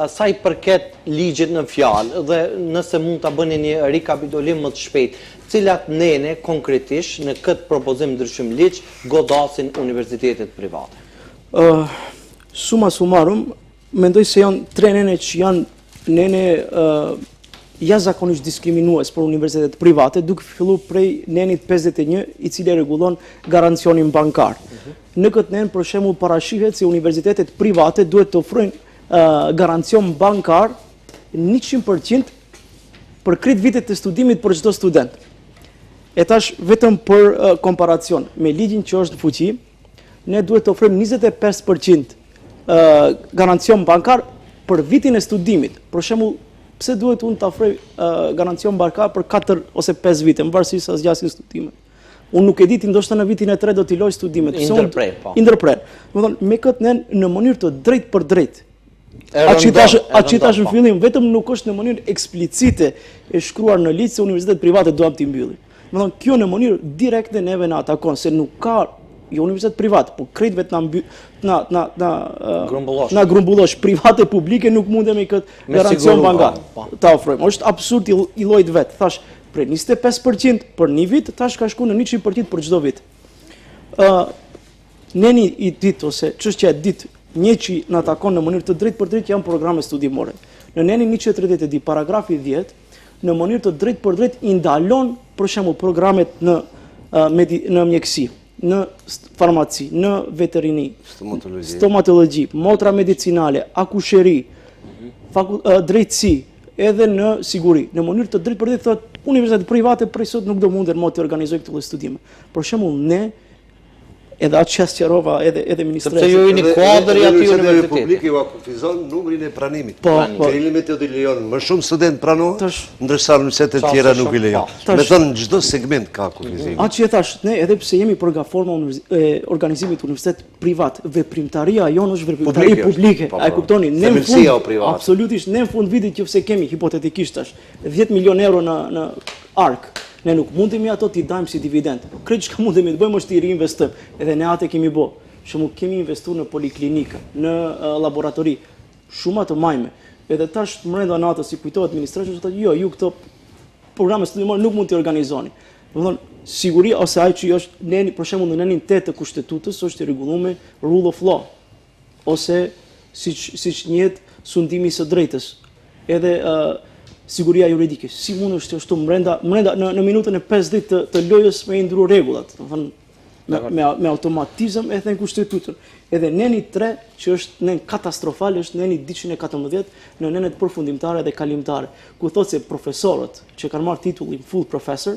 sa i përket ligjit në fjalë dhe nëse mund ta bëni një rikapitulim më të shpejtë, cilat nene konkretisht në këtë propozim ndryshim ligj godasin universitetet private? Summa summarum, mendoj se janë 3 nene që janë nene jashtëzakonisht diskriminues për universitetet private, duke filluar prej nenit 51 i cili rregullon garancionin bankar. Në këtë nen, për shembull, parashihet se universitetet private duhet të ofrojnë garancion bankar 100% për krejt vitet të studimit për çdo student. E tash vetëm për komparacion me ligjin që është në fuqi, ne duhet të ofrojmë 25% garancion bankar për vitin e studimit. Për shembull, pse duhet unë të ofroj garancion bankar për 4 ose 5 vite, mbarësisht sa zgjasin studimet. Unë nuk e di ti ndoshta në vitin e 3 do t'i loj studimet. Ndërprer. Me këtë në mënyrë të drejtë për drejtë. Atë që tash në fillim vetëm nuk është në mënyrë eksplicite e shkruar në ligj se universitetet private duam t'i mbyllim. Kjo në mënyrë direkte neve na atakon se nuk ka jo universitet privat, po krejtëve na grumbullosh private publike nuk mundemi këtë garancion bankar ta ofrojmë. Është absurd i llojit vet. Thash prej 25% për një vit, tash ka shku në 100% për çdo vit. Neni i ditë ose çështja e ditë, një që në atakon në mënyrë të drejtë për drejtë janë programe studimore. Në nenin 130 paragrafi 10, në mënyrë të drejtë për drejtë i ndalon për shembull programet në mjekësi, në farmaci, në veterini, stomatologji, motra medicinale, akusheri, drejtësi, edhe në siguri. Në mënyrë të drejtë për drejtë thotë universitetet private prej sot nuk do munden më të organizojnë këto studime. Për shembull ne edhe atë që sqarova edhe ministresha. Sepse ju jeni kuadri aty universitetit. Publiku ju kufizon numrin e pranimit. Limiti do t'i lejon më shumë student pranohen, ndërsa universitetet tjera nuk i lejon. Me thënë çdo segment ka kufizim. Atë që thash, ne edhe pse jemi për nga forma organizimit universitet privat, veprimtaria jonë është veprimtari publike. A e kuptoni? Ne në fund absolutisht ne në fund vitit nëse kemi hipotetikisht tash 10 milionë euro në ARK. Ne nuk mundemi ato t'i dajmë si dividend. Krejt çka mundemi të bëjmë është t'i reinvestojmë. Edhe ne atë kemi bë. Shembull kemi investuar në poliklinika, në laboratori, shumë të majme. Edhe tash brenda natës si kujtohet administracioni thotë jo, ju këto programe studimore nuk mund t'i organizoni. Domethënë siguria ose ai që është neni për shembull në nenin 8 të kushtetutës është i rregulluar rule of law ose siç njihet sundimi i së drejtës. Edhe siguria juridike. Si mund është ashtu brenda në minutën e 50 të lojës me i ndru rregullat, domethënë me automatizëm e thënë kushtetutën. Edhe neni 3 që është nen katastrofal është neni 214 në nenet përfundimtare dhe kalimtare, ku thotë se profesorët që kanë marrë titullin full professor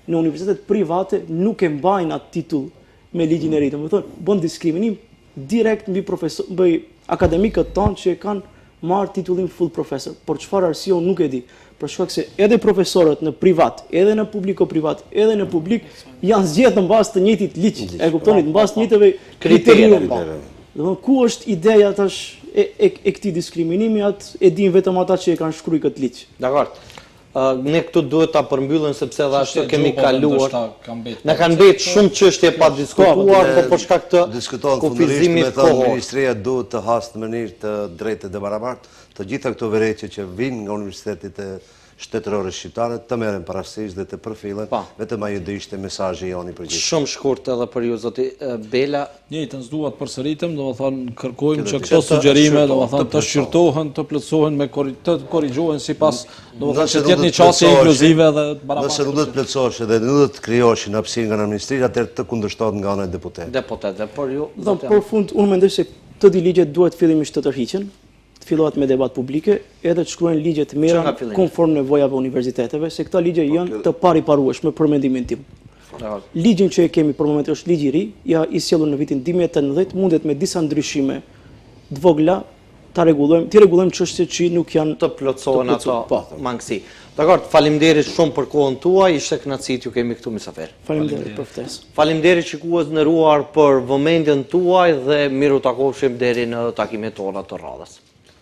në universitetet private nuk e mbajnë atë titull me ligjin e ri. Domethënë bën diskriminim direkt mbi akademikët tonë që kanë marrë titullin full professor. Por çfarë arsye unë nuk e di. Për shkak se edhe profesorët në privat, edhe në publiko-privat, edhe në publik janë zgjedhur mbas të njëjtit ligj. E kuptoni, mbas të njëjtave kriterium. Domethënë ku është ideja tash e këtij diskriminimi atë e din vetëm ata që e kanë shkruar këtë ligj. Dakor. Ne këtu duhet ta përmbyllim sepse edhe ashtu kemi kaluar. Na kanë mbetë shumë çështje pa diskutuar, por për shkak të kufizimit të kohës. Ministria duhet të hasë në mënyrë të drejtë dhe barabartë të gjitha këto verëqe që vinë nga universitetet shtetërore shqiptare të merren parasysh dhe të përfillen, vetëm ajo do ishte mesazhi joni përgjithësi. Shumë shkurt edhe për ju zoti Bela. Njëjtën s'dua të përsëritem, domethënë kërkojmë që këto sugjerime domethënë të shqyrtohen, të plotësohen të korrigjohen sipas domethënë që të jetë një çështje inkluzive dhe barabartë. Nëse nuk do të plotësohesh dhe nuk do të krijohesh një hapësirë nga ministria, atëherë të kundërshtohet nga ana e deputetëve. Por ju, për fund unë mendoj se këto dy ligje duhet fillimisht të tërhiqen, fillohet me debat publike, edhe të shkruajnë ligje të mira konform nevojave universiteteve, se këta ligje janë të pariparueshme për mendimin tim. Ligjin që e kemi për moment është ligj i ri, ja i sjellur në vitin 2018, mundet me disa ndryshime të vogla ti rregullojmë çështje që nuk janë të plotësohen ato mangësi. Dakor, faleminderit shumë për kohën tuaj, ishte kënaqësi ju kemi këtu mysafir. Faleminderit për ftesën. Faleminderit shikues nderuar për vëmendjen tuaj dhe miru takofshim deri në takimet tona të radhës.